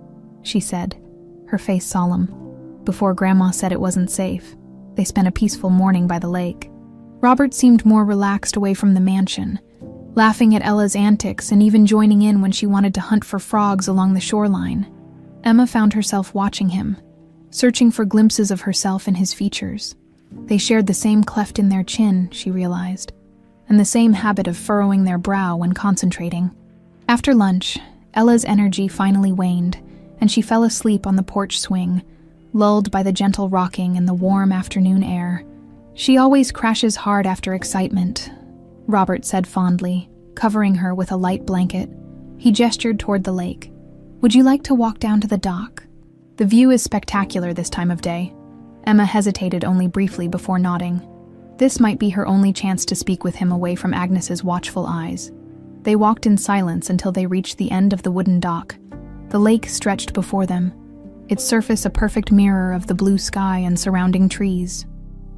she said, her face solemn. "Before Grandma said it wasn't safe, they spent a peaceful morning by the lake." Robert seemed more relaxed away from the mansion, laughing at Ella's antics and even joining in when she wanted to hunt for frogs along the shoreline. Emma found herself watching him, searching for glimpses of herself in his features. They shared the same cleft in their chin, she realized, and the same habit of furrowing their brow when concentrating. After lunch, Ella's energy finally waned, and she fell asleep on the porch swing, lulled by the gentle rocking and the warm afternoon air. "She always crashes hard after excitement," Robert said fondly, covering her with a light blanket. He gestured toward the lake. "Would you like to walk down to the dock? The view is spectacular this time of day." Emma hesitated only briefly before nodding. This might be her only chance to speak with him away from Agnes's watchful eyes. They walked in silence until they reached the end of the wooden dock. The lake stretched before them, its surface a perfect mirror of the blue sky and surrounding trees.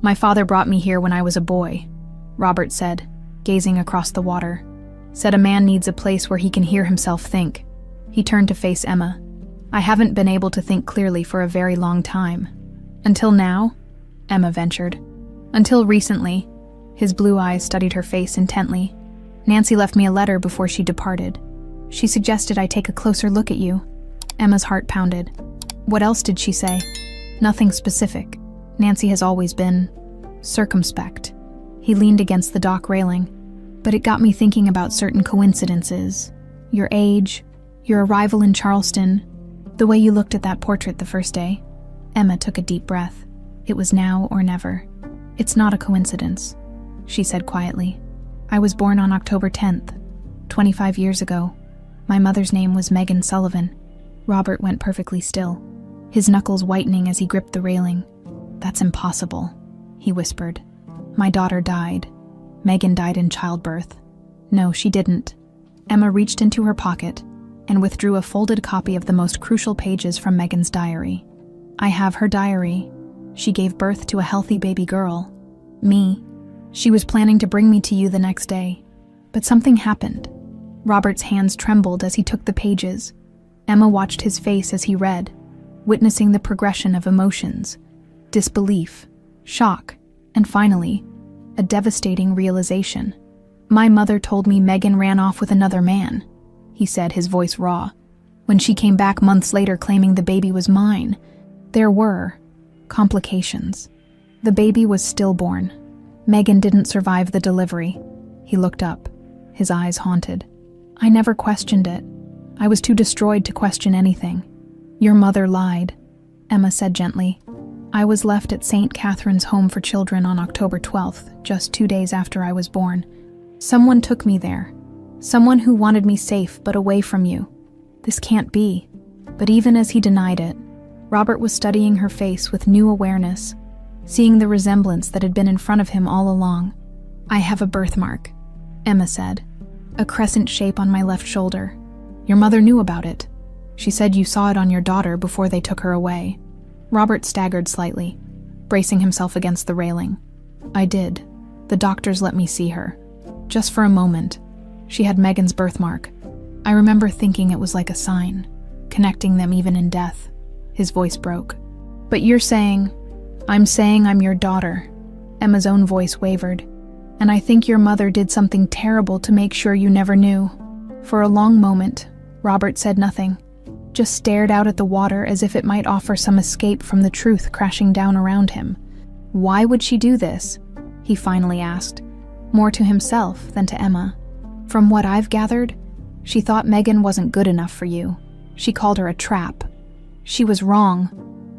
"My father brought me here when I was a boy," Robert said, gazing across the water. "Said a man needs a place where he can hear himself think." He turned to face Emma. "I haven't been able to think clearly for a very long time." "Until now?" Emma ventured. "Until recently." His blue eyes studied her face intently. "Nancy left me a letter before she departed. She suggested I take a closer look at you." Emma's heart pounded. "What else did she say?" "Nothing specific. Nancy has always been circumspect." He leaned against the dock railing. "But it got me thinking about certain coincidences. Your age, your arrival in Charleston, the way you looked at that portrait the first day." Emma took a deep breath. It was now or never. "It's not a coincidence," she said quietly. "I was born on October 10th, 25 years ago. My mother's name was Megan Sullivan." Robert went perfectly still, his knuckles whitening as he gripped the railing. "That's impossible," he whispered. "My daughter died. Megan died in childbirth." "No, she didn't." Emma reached into her pocket and withdrew a folded copy of the most crucial pages from Megan's diary. "I have her diary. She gave birth to a healthy baby girl. Me. She was planning to bring me to you the next day. But something happened." Robert's hands trembled as he took the pages. Emma watched his face as he read, witnessing the progression of emotions: disbelief, shock, and finally, a devastating realization. "My mother told me Megan ran off with another man," he said, his voice raw. "When she came back months later claiming the baby was mine, there were complications. The baby was stillborn. Megan didn't survive the delivery." He looked up, his eyes haunted. "I never questioned it. I was too destroyed to question anything." "Your mother lied," Emma said gently. "I was left at St. Catherine's Home for Children on October 12th, just 2 days after I was born. Someone took me there. Someone who wanted me safe but away from you. This can't be." But even as he denied it, Robert was studying her face with new awareness, seeing the resemblance that had been in front of him all along. "I have a birthmark," Emma said, "a crescent shape on my left shoulder. Your mother knew about it. She said you saw it on your daughter before they took her away." Robert staggered slightly, bracing himself against the railing. "I did. The doctors let me see her. Just for a moment. She had Megan's birthmark. I remember thinking it was like a sign, connecting them even in death." His voice broke. "But you're saying..." "I'm saying I'm your daughter." Emma's own voice wavered. "And I think your mother did something terrible to make sure you never knew." For a long moment, Robert said nothing, just stared out at the water as if it might offer some escape from the truth crashing down around him. "Why would she do this?" he finally asked, more to himself than to Emma. "From what I've gathered, she thought Megan wasn't good enough for you. She called her a trap." "She was wrong,"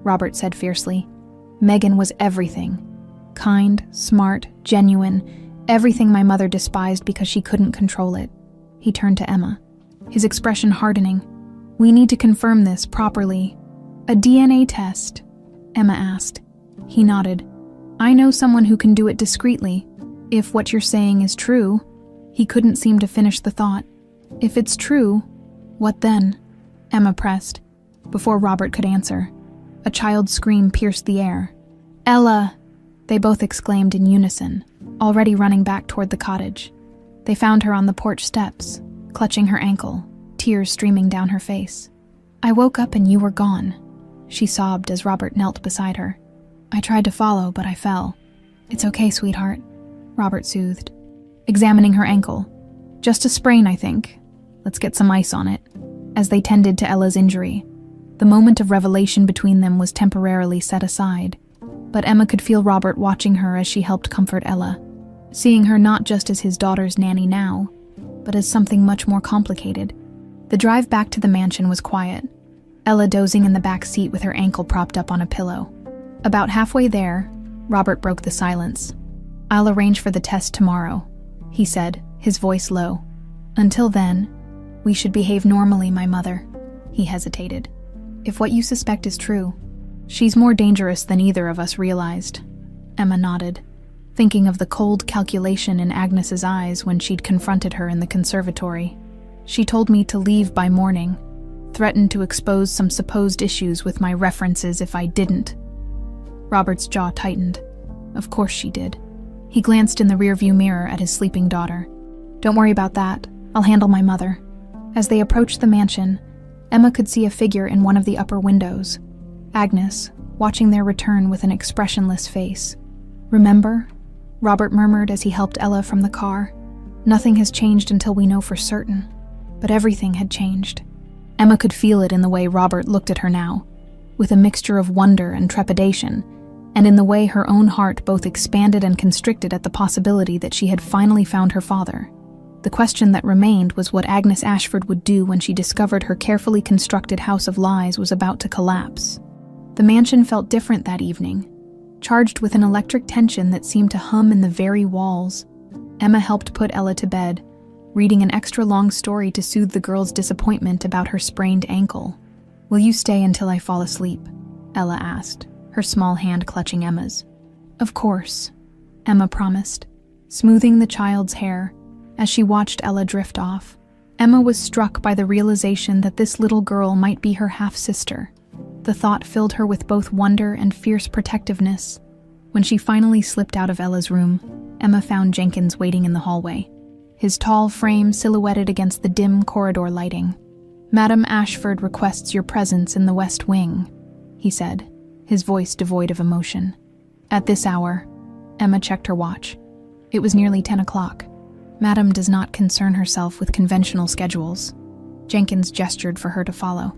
Robert said fiercely. "Megan was everything. Kind, smart, genuine, everything my mother despised because she couldn't control it." He turned to Emma, his expression hardening. "We need to confirm this properly." "A DNA test?" Emma asked. He nodded. "I know someone who can do it discreetly. If what you're saying is true." He couldn't seem to finish the thought. "If it's true, what then?" Emma pressed, before Robert could answer. A child's scream pierced the air. "Ella!" they both exclaimed in unison, already running back toward the cottage. They found her on the porch steps, clutching her ankle, tears streaming down her face. "I woke up and you were gone," she sobbed as Robert knelt beside her. "I tried to follow, but I fell." "It's okay, sweetheart," Robert soothed, examining her ankle. "Just a sprain, I think. Let's get some ice on it." As they tended to Ella's injury, the moment of revelation between them was temporarily set aside, but Emma could feel Robert watching her as she helped comfort Ella, seeing her not just as his daughter's nanny now, but as something much more complicated. The drive back to the mansion was quiet, Ella dozing in the back seat with her ankle propped up on a pillow. About halfway there, Robert broke the silence. "I'll arrange for the test tomorrow," he said, his voice low. "Until then, we should behave normally, my mother." He hesitated. "If what you suspect is true, she's more dangerous than either of us realized." Emma nodded, thinking of the cold calculation in Agnes's eyes when she'd confronted her in the conservatory. "She told me to leave by morning, threatened to expose some supposed issues with my references if I didn't." Robert's jaw tightened. Of course she did. He glanced in the rearview mirror at his sleeping daughter. "Don't worry about that. I'll handle my mother." As they approached the mansion, Emma could see a figure in one of the upper windows. Agnes, watching their return with an expressionless face. "Remember?" Robert murmured as he helped Ella from the car. "Nothing has changed until we know for certain." But everything had changed. Emma could feel it in the way Robert looked at her now, with a mixture of wonder and trepidation, and in the way her own heart both expanded and constricted at the possibility that she had finally found her father. The question that remained was what Agnes Ashford would do when she discovered her carefully constructed house of lies was about to collapse. The mansion felt different that evening, charged with an electric tension that seemed to hum in the very walls. Emma helped put Ella to bed, reading an extra long story to soothe the girl's disappointment about her sprained ankle. "Will you stay until I fall asleep?" Ella asked, her small hand clutching Emma's. "Of course," Emma promised, smoothing the child's hair as she watched Ella drift off. Emma was struck by the realization that this little girl might be her half-sister. The thought filled her with both wonder and fierce protectiveness. When she finally slipped out of Ella's room, Emma found Jenkins waiting in the hallway, his tall frame silhouetted against the dim corridor lighting. "Madam Ashford requests your presence in the West Wing," he said, his voice devoid of emotion. At this hour, Emma checked her watch. It was nearly 10 o'clock. Madam does not concern herself with conventional schedules. Jenkins gestured for her to follow.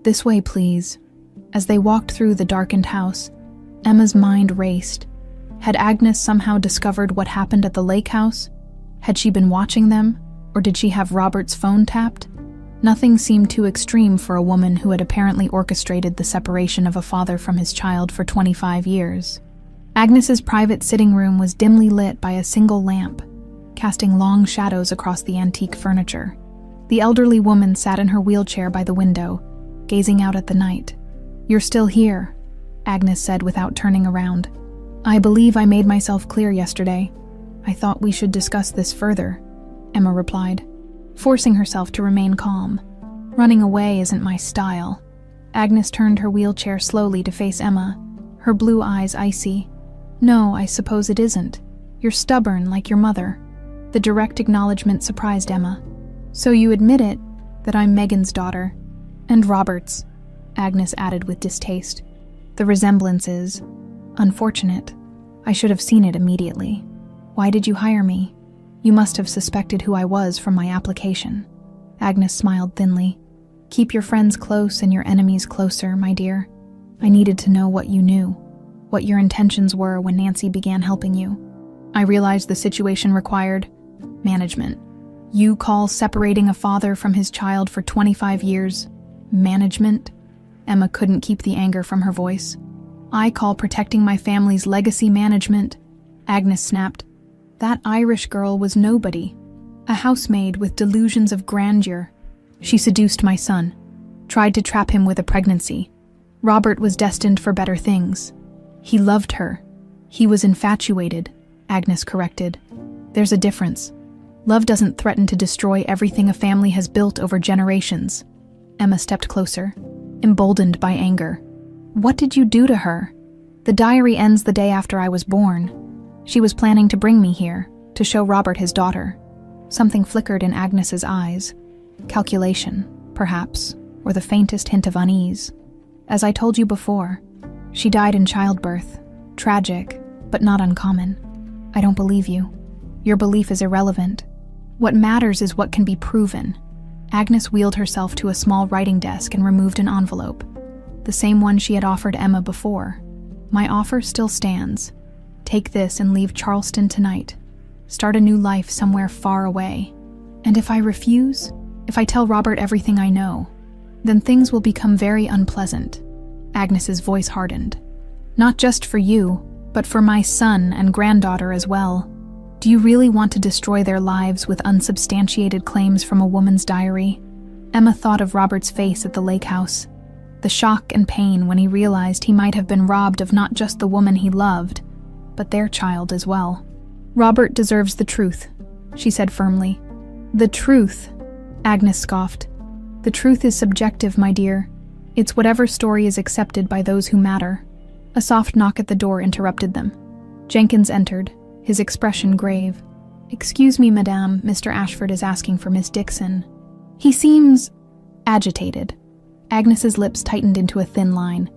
"This way, please." As they walked through the darkened house, Emma's mind raced. Had Agnes somehow discovered what happened at the lake house? Had she been watching them, or did she have Robert's phone tapped? Nothing seemed too extreme for a woman who had apparently orchestrated the separation of a father from his child for 25 years. Agnes's private sitting room was dimly lit by a single lamp, casting long shadows across the antique furniture. The elderly woman sat in her wheelchair by the window, gazing out at the night. "You're still here," Agnes said without turning around. "I believe I made myself clear yesterday. I thought we should discuss this further," Emma replied, forcing herself to remain calm. "Running away isn't my style." Agnes turned her wheelchair slowly to face Emma, her blue eyes icy. "No, I suppose it isn't. You're stubborn like your mother." The direct acknowledgement surprised Emma. "So you admit it, that I'm Megan's daughter. And Robert's," Agnes added with distaste. "The resemblance is unfortunate. I should have seen it immediately. Why did you hire me? You must have suspected who I was from my application." Agnes smiled thinly. "Keep your friends close and your enemies closer, my dear. I needed to know what you knew, what your intentions were when Nancy began helping you. I realized the situation required management. You call separating a father from his child for 25 years management?" Emma couldn't keep the anger from her voice. "I call protecting my family's legacy management," Agnes snapped. "That Irish girl was nobody, a housemaid with delusions of grandeur. She seduced my son, tried to trap him with a pregnancy. Robert was destined for better things. He loved her. He was infatuated," Agnes corrected. "There's a difference. Love doesn't threaten to destroy everything a family has built over generations." Emma stepped closer, emboldened by anger. What did you do to her? The diary ends the day after I was born. She was planning to bring me here, to show Robert his daughter. Something flickered in Agnes's eyes. Calculation, perhaps, or the faintest hint of unease. As I told you before, she died in childbirth. Tragic, but not uncommon. I don't believe you. Your belief is irrelevant. What matters is what can be proven. Agnes wheeled herself to a small writing desk and removed an envelope. The same one she had offered Emma before. My offer still stands. Take this and leave Charleston tonight. Start a new life somewhere far away. And if I refuse, if I tell Robert everything I know, then things will become very unpleasant. Agnes's voice hardened. Not just for you, but for my son and granddaughter as well. Do you really want to destroy their lives with unsubstantiated claims from a woman's diary? Emma thought of Robert's face at the lake house. The shock and pain when he realized he might have been robbed of not just the woman he loved, but their child as well. Robert deserves the truth, she said firmly. The truth, Agnes scoffed. The truth is subjective, my dear. It's whatever story is accepted by those who matter. A soft knock at the door interrupted them. Jenkins entered, his expression grave. Excuse me, madame, Mr. Ashford is asking for Miss Dixon. He seems agitated. Agnes's lips tightened into a thin line.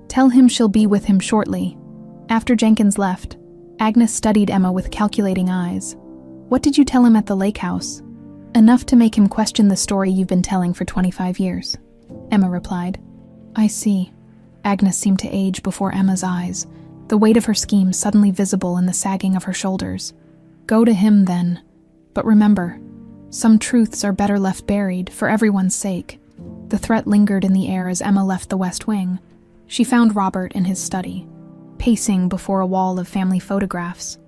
Tell him she'll be with him shortly. After Jenkins left, Agnes studied Emma with calculating eyes. What did you tell him at the lake house? Enough to make him question the story you've been telling for 25 years, Emma replied. I see. Agnes seemed to age before Emma's eyes, the weight of her scheme suddenly visible in the sagging of her shoulders. Go to him, then. But remember, some truths are better left buried, for everyone's sake. The threat lingered in the air as Emma left the West Wing. She found Robert in his study, pacing before a wall of family photographs.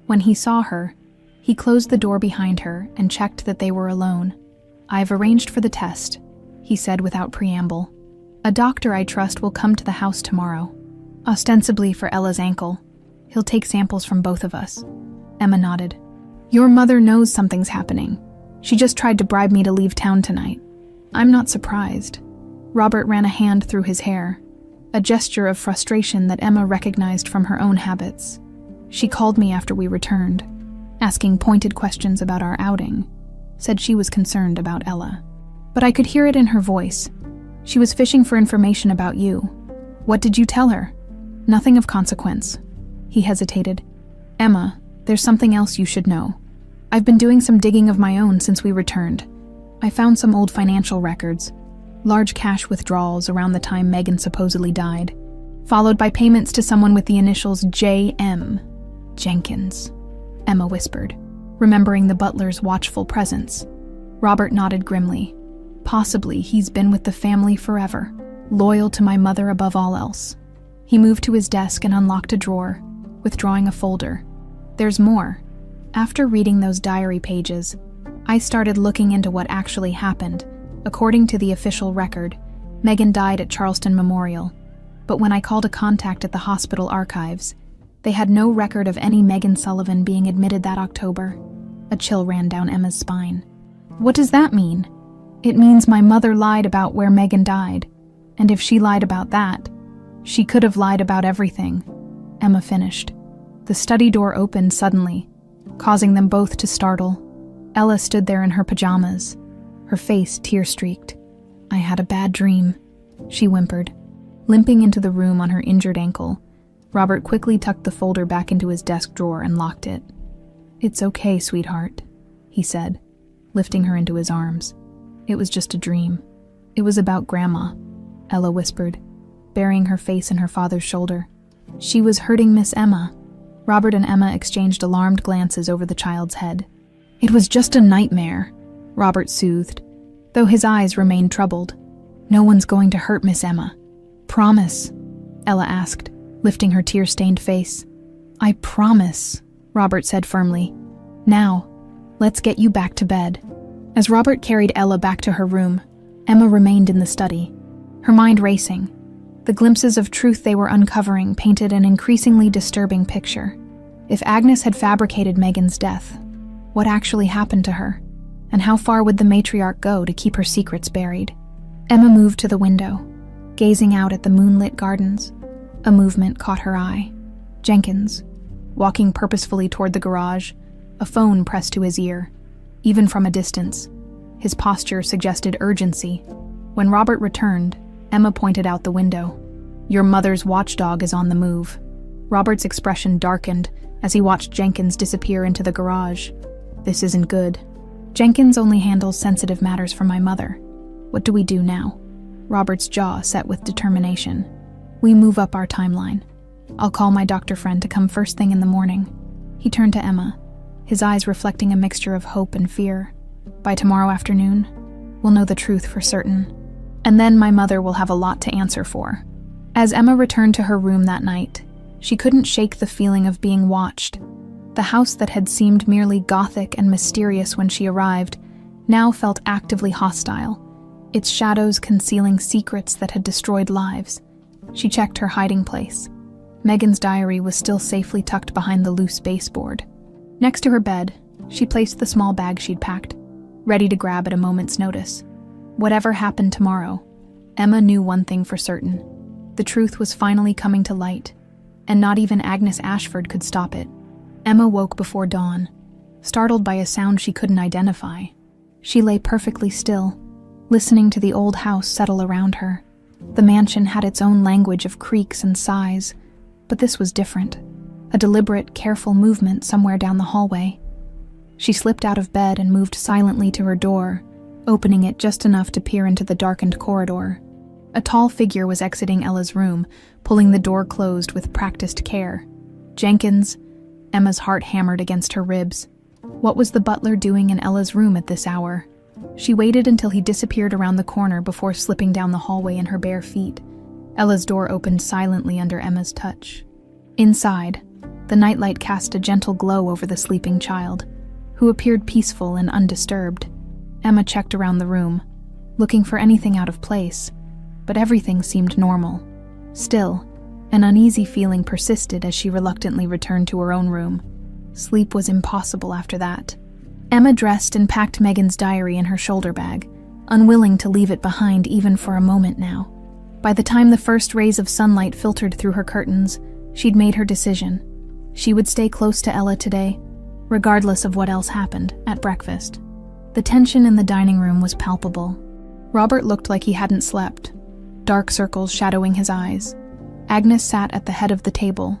When he saw her, he closed the door behind her and checked that they were alone. I've arranged for the test, he said without preamble. A doctor I trust will come to the house tomorrow, ostensibly for Ella's ankle. He'll take samples from both of us. Emma nodded. Your mother knows something's happening. She just tried to bribe me to leave town tonight. I'm not surprised. Robert ran a hand through his hair, a gesture of frustration that Emma recognized from her own habits. She called me after we returned, asking pointed questions about our outing, said she was concerned about Ella. But I could hear it in her voice. She was fishing for information about you. What did you tell her? Nothing of consequence. He hesitated. Emma, there's something else you should know. I've been doing some digging of my own since we returned. I found some old financial records, large cash withdrawals around the time Megan supposedly died, followed by payments to someone with the initials J.M. Jenkins, Emma whispered, remembering the butler's watchful presence. Robert nodded grimly. Possibly he's been with the family forever, loyal to my mother above all else. He moved to his desk and unlocked a drawer, withdrawing a folder. There's more. After reading those diary pages, I started looking into what actually happened. According to the official record, Megan died at Charleston Memorial, but when I called a contact at the hospital archives, they had no record of any Megan Sullivan being admitted that October. A chill ran down Emma's spine. What does that mean? It means my mother lied about where Megan died, and if she lied about that, she could have lied about everything, Emma finished. The study door opened suddenly, causing them both to startle. Ella stood there in her pajamas, her face tear-streaked. I had a bad dream, she whimpered. Limping into the room on her injured ankle, Robert quickly tucked the folder back into his desk drawer and locked it. It's okay, sweetheart, he said, lifting her into his arms. It was just a dream. It was about Grandma, Ella whispered, burying her face in her father's shoulder. She was hurting Miss Emma. Robert and Emma exchanged alarmed glances over the child's head. It was just a nightmare, Robert soothed, though his eyes remained troubled. No one's going to hurt Miss Emma. Promise? Ella asked, lifting her tear-stained face. I promise, Robert said firmly. Now, let's get you back to bed. As Robert carried Ella back to her room, Emma remained in the study, her mind racing. The glimpses of truth they were uncovering painted an increasingly disturbing picture. If Agnes had fabricated Megan's death, what actually happened to her? And how far would the matriarch go to keep her secrets buried? Emma moved to the window, gazing out at the moonlit gardens. A movement caught her eye. Jenkins, walking purposefully toward the garage, a phone pressed to his ear. Even from a distance, his posture suggested urgency. When Robert returned, Emma pointed out the window. "Your mother's watchdog is on the move." Robert's expression darkened as he watched Jenkins disappear into the garage. "This isn't good. Jenkins only handles sensitive matters for my mother. What do we do now?" Robert's jaw set with determination. "We move up our timeline. I'll call my doctor friend to come first thing in the morning." He turned to Emma, his eyes reflecting a mixture of hope and fear. "By tomorrow afternoon, we'll know the truth for certain. And then my mother will have a lot to answer for." As Emma returned to her room that night, she couldn't shake the feeling of being watched. The house that had seemed merely gothic and mysterious when she arrived now felt actively hostile, its shadows concealing secrets that had destroyed lives. She checked her hiding place. Megan's diary was still safely tucked behind the loose baseboard. Next to her bed, she placed the small bag she'd packed, ready to grab at a moment's notice. Whatever happened tomorrow, Emma knew one thing for certain. The truth was finally coming to light, and not even Agnes Ashford could stop it. Emma woke before dawn, startled by a sound she couldn't identify. She lay perfectly still, listening to the old house settle around her. The mansion had its own language of creaks and sighs, but this was different. A deliberate, careful movement somewhere down the hallway. She slipped out of bed and moved silently to her door, opening it just enough to peer into the darkened corridor. A tall figure was exiting Ella's room, pulling the door closed with practiced care. "Jenkins," Emma's heart hammered against her ribs. What was the butler doing in Ella's room at this hour? She waited until he disappeared around the corner before slipping down the hallway in her bare feet. Ella's door opened silently under Emma's touch. Inside, the nightlight cast a gentle glow over the sleeping child, who appeared peaceful and undisturbed. Emma checked around the room, looking for anything out of place, but everything seemed normal. Still, an uneasy feeling persisted as she reluctantly returned to her own room. Sleep was impossible after that. Emma dressed and packed Megan's diary in her shoulder bag, unwilling to leave it behind even for a moment now. By the time the first rays of sunlight filtered through her curtains, she'd made her decision. She would stay close to Ella today, regardless of what else happened at breakfast. The tension in the dining room was palpable. Robert looked like he hadn't slept, dark circles shadowing his eyes. Agnes sat at the head of the table,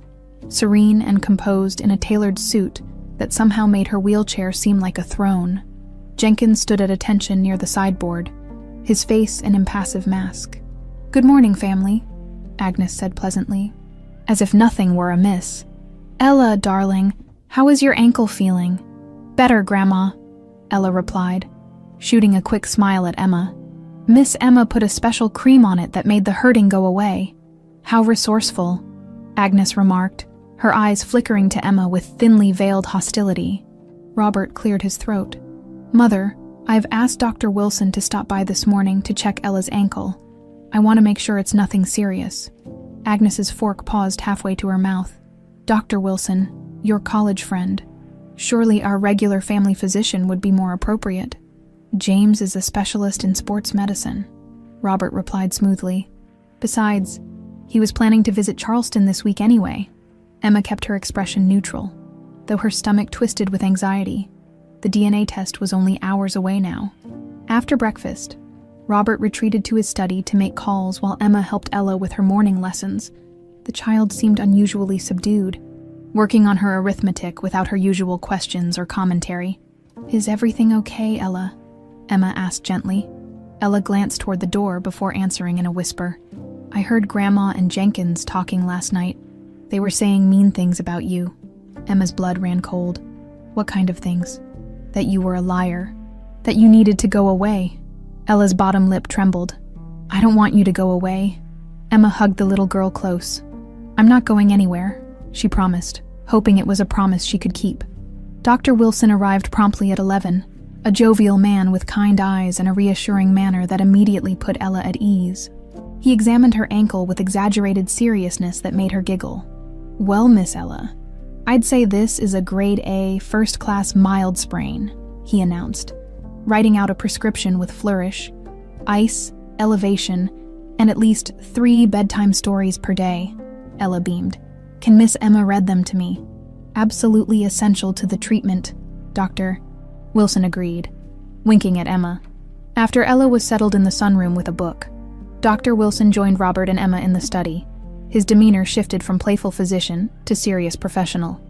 serene and composed in a tailored suit that somehow made her wheelchair seem like a throne. Jenkins stood at attention near the sideboard, his face an impassive mask. "Good morning, family," Agnes said pleasantly, as if nothing were amiss. "Ella, darling, how is your ankle feeling?" "Better, Grandma," Ella replied, shooting a quick smile at Emma. "Miss Emma put a special cream on it that made the hurting go away." "How resourceful," Agnes remarked, her eyes flickering to Emma with thinly veiled hostility. Robert cleared his throat. "Mother, I've asked Dr. Wilson to stop by this morning to check Ella's ankle. I want to make sure it's nothing serious." Agnes's fork paused halfway to her mouth. "Dr. Wilson, your college friend. Surely our regular family physician would be more appropriate." "James is a specialist in sports medicine," Robert replied smoothly. "Besides, he was planning to visit Charleston this week anyway." Emma kept her expression neutral, though her stomach twisted with anxiety. The DNA test was only hours away now. After breakfast, Robert retreated to his study to make calls while Emma helped Ella with her morning lessons. The child seemed unusually subdued, working on her arithmetic without her usual questions or commentary. "Is everything okay, Ella?" Emma asked gently. Ella glanced toward the door before answering in a whisper. "I heard Grandma and Jenkins talking last night. They were saying mean things about you." Emma's blood ran cold. "What kind of things?" "That you were a liar. That you needed to go away." Ella's bottom lip trembled. "I don't want you to go away." Emma hugged the little girl close. "I'm not going anywhere," she promised, hoping it was a promise she could keep. Dr. Wilson arrived promptly at 11, a jovial man with kind eyes and a reassuring manner that immediately put Ella at ease. He examined her ankle with exaggerated seriousness that made her giggle. "Well, Miss Ella, I'd say this is a grade A, first-class mild sprain," he announced, writing out a prescription with flourish. "Ice, elevation, And at least 3 bedtime stories per day, Ella beamed. Can Miss Emma read them to me? Absolutely essential to the treatment, Dr. Wilson agreed, winking at Emma. After Ella was settled in the sunroom with a book, Dr. Wilson joined Robert and Emma in the study. His demeanor shifted from playful physician to serious professional.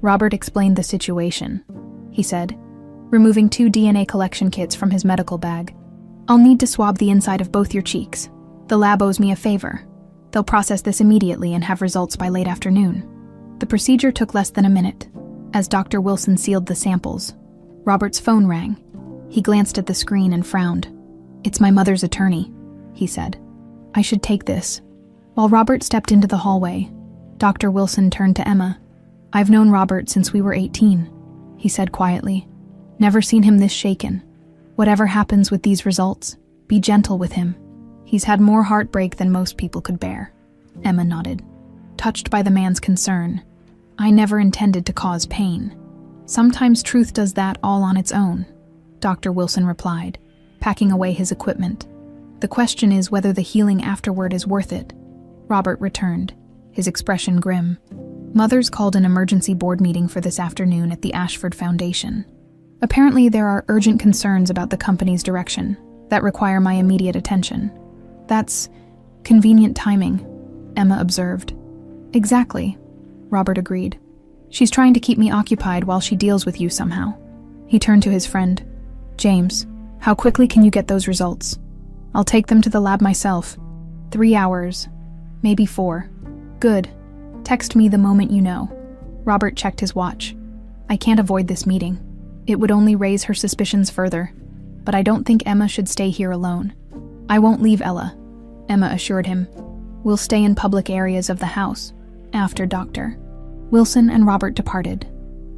Robert explained the situation, he said, removing 2 DNA collection kits from his medical bag. I'll need to swab the inside of both your cheeks. The lab owes me a favor. They'll process this immediately and have results by late afternoon. The procedure took less than a minute. As Dr. Wilson sealed the samples, Robert's phone rang. He glanced at the screen and frowned. It's my mother's attorney, he said. I should take this. While Robert stepped into the hallway, Dr. Wilson turned to Emma. I've known Robert since we were 18, he said quietly. Never seen him this shaken. Whatever happens with these results, be gentle with him. He's had more heartbreak than most people could bear. Emma nodded, touched by the man's concern. I never intended to cause pain. Sometimes truth does that all on its own, Dr. Wilson replied, packing away his equipment. The question is whether the healing afterward is worth it. Robert returned, his expression grim. Mothers called an emergency board meeting for this afternoon at the Ashford Foundation. Apparently there are urgent concerns about the company's direction that require my immediate attention. That's convenient timing, Emma observed. Exactly, Robert agreed. She's trying to keep me occupied while she deals with you somehow. He turned to his friend. James, how quickly can you get those results? I'll take them to the lab myself. 3 hours, maybe 4. Good. Text me the moment you know. Robert checked his watch. I can't avoid this meeting. It would only raise her suspicions further, but I don't think Emma should stay here alone. I won't leave Ella, Emma assured him. We'll stay in public areas of the house, after Dr. Wilson and Robert departed.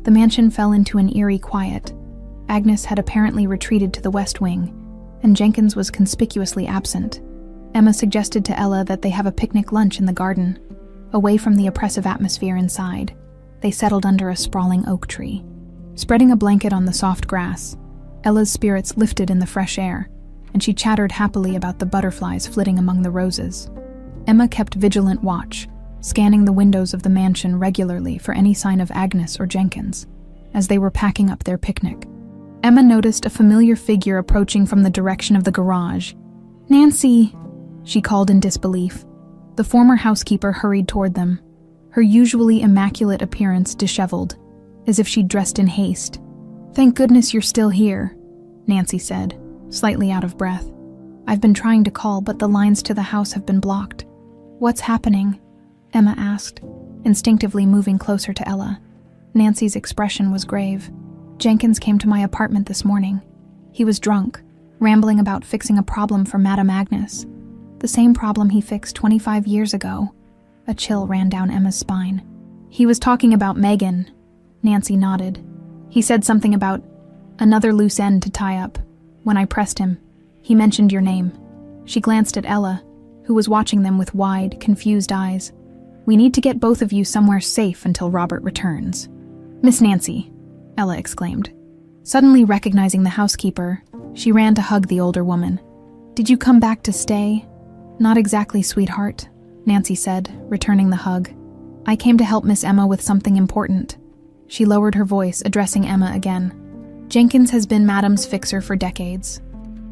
The mansion fell into an eerie quiet. Agnes had apparently retreated to the west wing, and Jenkins was conspicuously absent. Emma suggested to Ella that they have a picnic lunch in the garden. Away from the oppressive atmosphere inside, they settled under a sprawling oak tree. Spreading a blanket on the soft grass, Ella's spirits lifted in the fresh air, and she chattered happily about the butterflies flitting among the roses. Emma kept vigilant watch, scanning the windows of the mansion regularly for any sign of Agnes or Jenkins, as they were packing up their picnic. Emma noticed a familiar figure approaching from the direction of the garage. Nancy, she called in disbelief. The former housekeeper hurried toward them, her usually immaculate appearance disheveled, as if she'd dressed in haste. Thank goodness you're still here, Nancy said, slightly out of breath. I've been trying to call, but the lines to the house have been blocked. What's happening? Emma asked, instinctively moving closer to Ella. Nancy's expression was grave. Jenkins came to my apartment this morning. He was drunk, rambling about fixing a problem for Madame Agnes. The same problem he fixed 25 years ago. A chill ran down Emma's spine. He was talking about Megan. Nancy nodded. He said something about another loose end to tie up. When I pressed him, he mentioned your name. She glanced at Ella, who was watching them with wide, confused eyes. We need to get both of you somewhere safe until Robert returns. Miss Nancy, Ella exclaimed. Suddenly recognizing the housekeeper, she ran to hug the older woman. Did you come back to stay? Not exactly, sweetheart, Nancy said, returning the hug. I came to help Miss Emma with something important. She lowered her voice, addressing Emma again. Jenkins has been Madame's fixer for decades.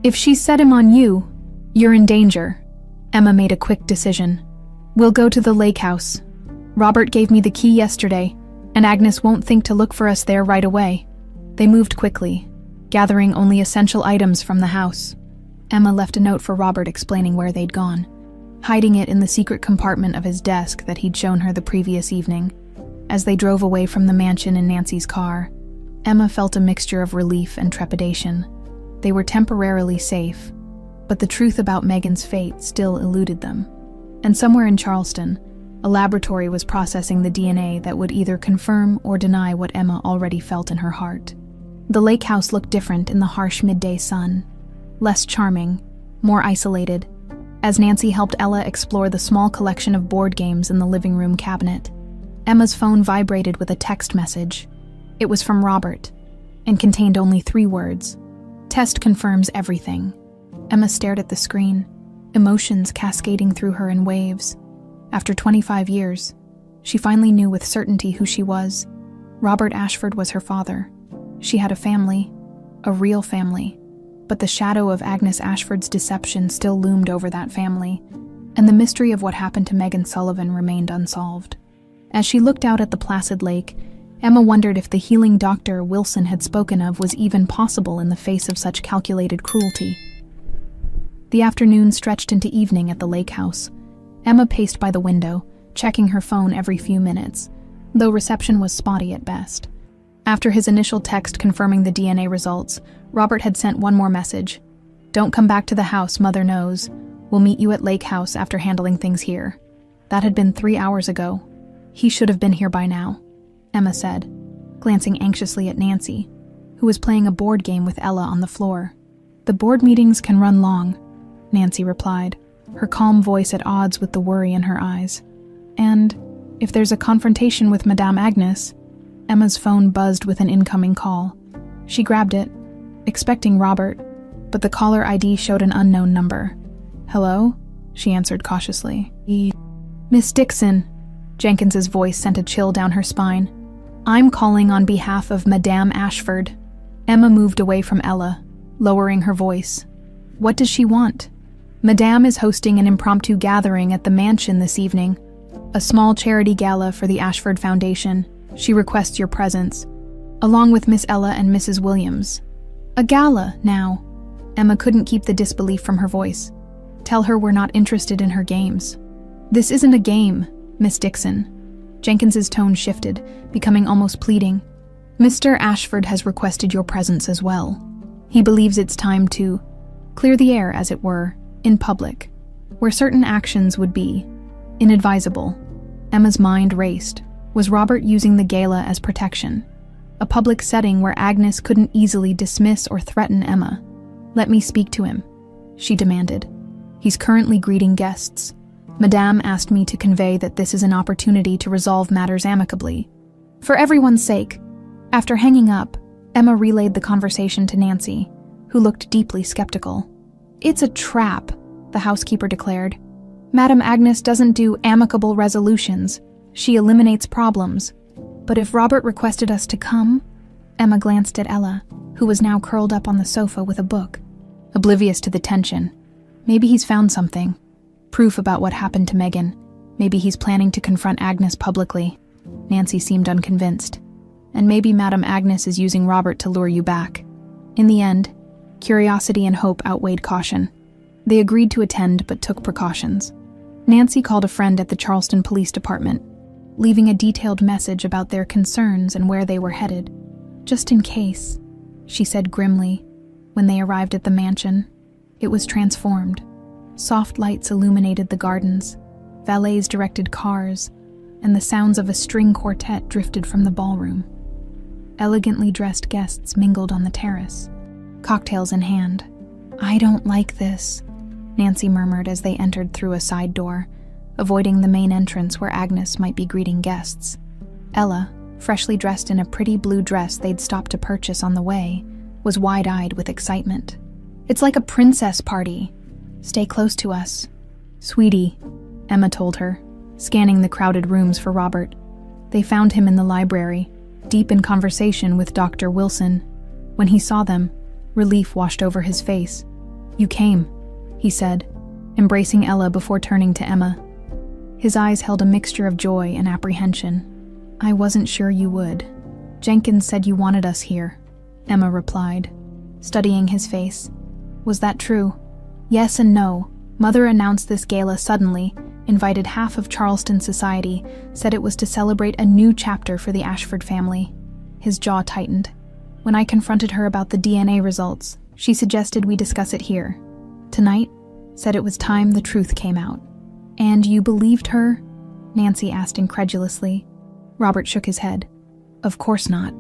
If she's set him on you, you're in danger. Emma made a quick decision. We'll go to the lake house. Robert gave me the key yesterday, and Agnes won't think to look for us there right away. They moved quickly, gathering only essential items from the house. Emma left a note for Robert explaining where they'd gone, hiding it in the secret compartment of his desk that he'd shown her the previous evening. As they drove away from the mansion in Nancy's car, Emma felt a mixture of relief and trepidation. They were temporarily safe, but the truth about Megan's fate still eluded them. And somewhere in Charleston, a laboratory was processing the DNA that would either confirm or deny what Emma already felt in her heart. The lake house looked different in the harsh midday sun, less charming, more isolated, as Nancy helped Ella explore the small collection of board games in the living room cabinet. Emma's phone vibrated with a text message. It was from Robert, and contained only 3 words. Test confirms everything. Emma stared at the screen. emotions cascading through her in waves. After 25 years, she finally knew with certainty who she was. Robert Ashford was her father. She had a family, a real family, but the shadow of Agnes Ashford's deception still loomed over that family, and the mystery of what happened to Megan Sullivan remained unsolved. As she looked out at the placid lake, Emma wondered if the healing Dr. Wilson had spoken of was even possible in the face of such calculated cruelty. The afternoon stretched into evening at the lake house. Emma paced by the window, checking her phone every few minutes, though reception was spotty at best. After his initial text confirming the DNA results, Robert had sent one more message. "Don't come back to the house, Mother knows. We'll meet you at Lake House after handling things here." That had been 3 hours ago. He should have been here by now, Emma said, glancing anxiously at Nancy, who was playing a board game with Ella on the floor. "The board meetings can run long," Nancy replied, her calm voice at odds with the worry in her eyes. "And if there's a confrontation with Madame Agnes..." Emma's phone buzzed with an incoming call. She grabbed it, expecting Robert, but the caller ID showed an unknown number. "Hello?" she answered cautiously. "Miss Dixon," Jenkins's voice sent a chill down her spine. "I'm calling on behalf of Madame Ashford." Emma moved away from Ella, lowering her voice. "What does she want?" "Madame is hosting an impromptu gathering at the mansion this evening, a small charity gala for the Ashford Foundation. She requests your presence, along with Miss Ella and Mrs. Williams." "A gala, now?" Emma couldn't keep the disbelief from her voice. "Tell her we're not interested in her games." "This isn't a game, Miss Dixon." Jenkins's tone shifted, becoming almost pleading. "Mr. Ashford has requested your presence as well. He believes it's time to clear the air, as it were, in public, where certain actions would be inadvisable." Emma's mind raced. Was Robert using the gala as protection? A public setting where Agnes couldn't easily dismiss or threaten Emma. "Let me speak to him," she demanded. "He's currently greeting guests. Madame asked me to convey that this is an opportunity to resolve matters amicably. For everyone's sake." After hanging up, Emma relayed the conversation to Nancy, who looked deeply skeptical. "It's a trap," the housekeeper declared. "Madame Agnes doesn't do amicable resolutions. She eliminates problems. But if Robert requested us to come..." Emma glanced at Ella, who was now curled up on the sofa with a book, oblivious to the tension. Maybe he's found something. Proof about what happened to Megan. Maybe he's planning to confront Agnes publicly. Nancy seemed unconvinced. "And maybe Madame Agnes is using Robert to lure you back." In the end, curiosity and hope outweighed caution. They agreed to attend but took precautions. Nancy called a friend at the Charleston Police Department, leaving a detailed message about their concerns and where they were headed. "Just in case," she said grimly. When they arrived at the mansion, it was transformed. Soft lights illuminated the gardens, valets directed cars, and the sounds of a string quartet drifted from the ballroom. Elegantly dressed guests mingled on the terrace, cocktails in hand. "I don't like this," Nancy murmured as they entered through a side door, avoiding the main entrance where Agnes might be greeting guests. Ella, freshly dressed in a pretty blue dress they'd stopped to purchase on the way, was wide-eyed with excitement. "It's like a princess party. Stay close to us." "Sweetie," Emma told her, scanning the crowded rooms for Robert. They found him in the library, deep in conversation with Dr. Wilson. When he saw them, relief washed over his face. "You came," he said, embracing Ella before turning to Emma. His eyes held a mixture of joy and apprehension. "I wasn't sure you would. Jenkins said you wanted us here," Emma replied, studying his face. "Was that true?" "Yes and no. Mother announced this gala suddenly, invited half of Charleston society, said it was to celebrate a new chapter for the Ashford family." His jaw tightened. "When I confronted her about the DNA results, she suggested we discuss it here. Tonight, said it was time the truth came out." "And you believed her?" Nancy asked incredulously. Robert shook his head. "Of course not.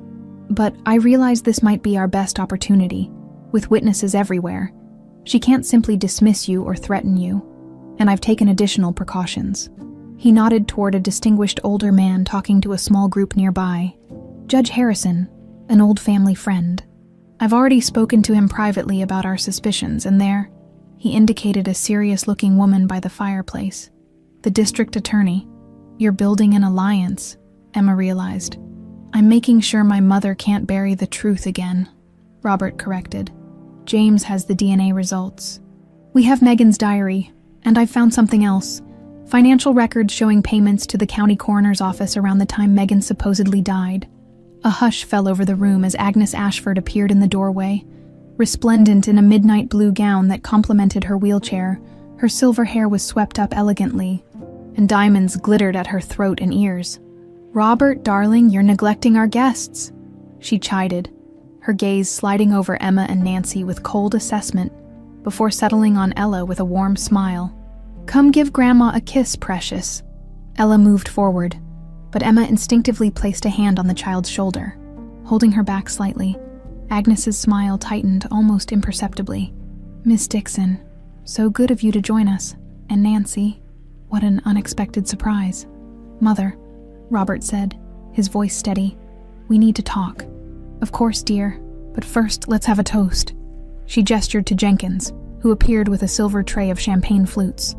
But I realized this might be our best opportunity, with witnesses everywhere. She can't simply dismiss you or threaten you, and I've taken additional precautions." He nodded toward a distinguished older man talking to a small group nearby. "Judge Harrison, an old family friend. I've already spoken to him privately about our suspicions, and He indicated a serious-looking woman by the fireplace. The district attorney. You're building an alliance, Emma realized. I'm making sure my mother can't bury the truth again, Robert corrected. James has the DNA results. We have Megan's diary, and I've found something else. Financial records showing payments to the county coroner's office around the time Megan supposedly died. A hush fell over the room as Agnes Ashford appeared in the doorway, resplendent in a midnight blue gown that complemented her wheelchair. Her silver hair was swept up elegantly, and diamonds glittered at her throat and ears. "Robert, darling, you're neglecting our guests," she chided, her gaze sliding over Emma and Nancy with cold assessment before settling on Ella with a warm smile. "Come give Grandma a kiss, precious." Ella moved forward, but Emma instinctively placed a hand on the child's shoulder. Holding her back slightly, Agnes's smile tightened almost imperceptibly. "Miss Dixon, so good of you to join us. And Nancy, what an unexpected surprise." "Mother," Robert said, his voice steady, "we need to talk." "Of course, dear, but first let's have a toast." She gestured to Jenkins, who appeared with a silver tray of champagne flutes.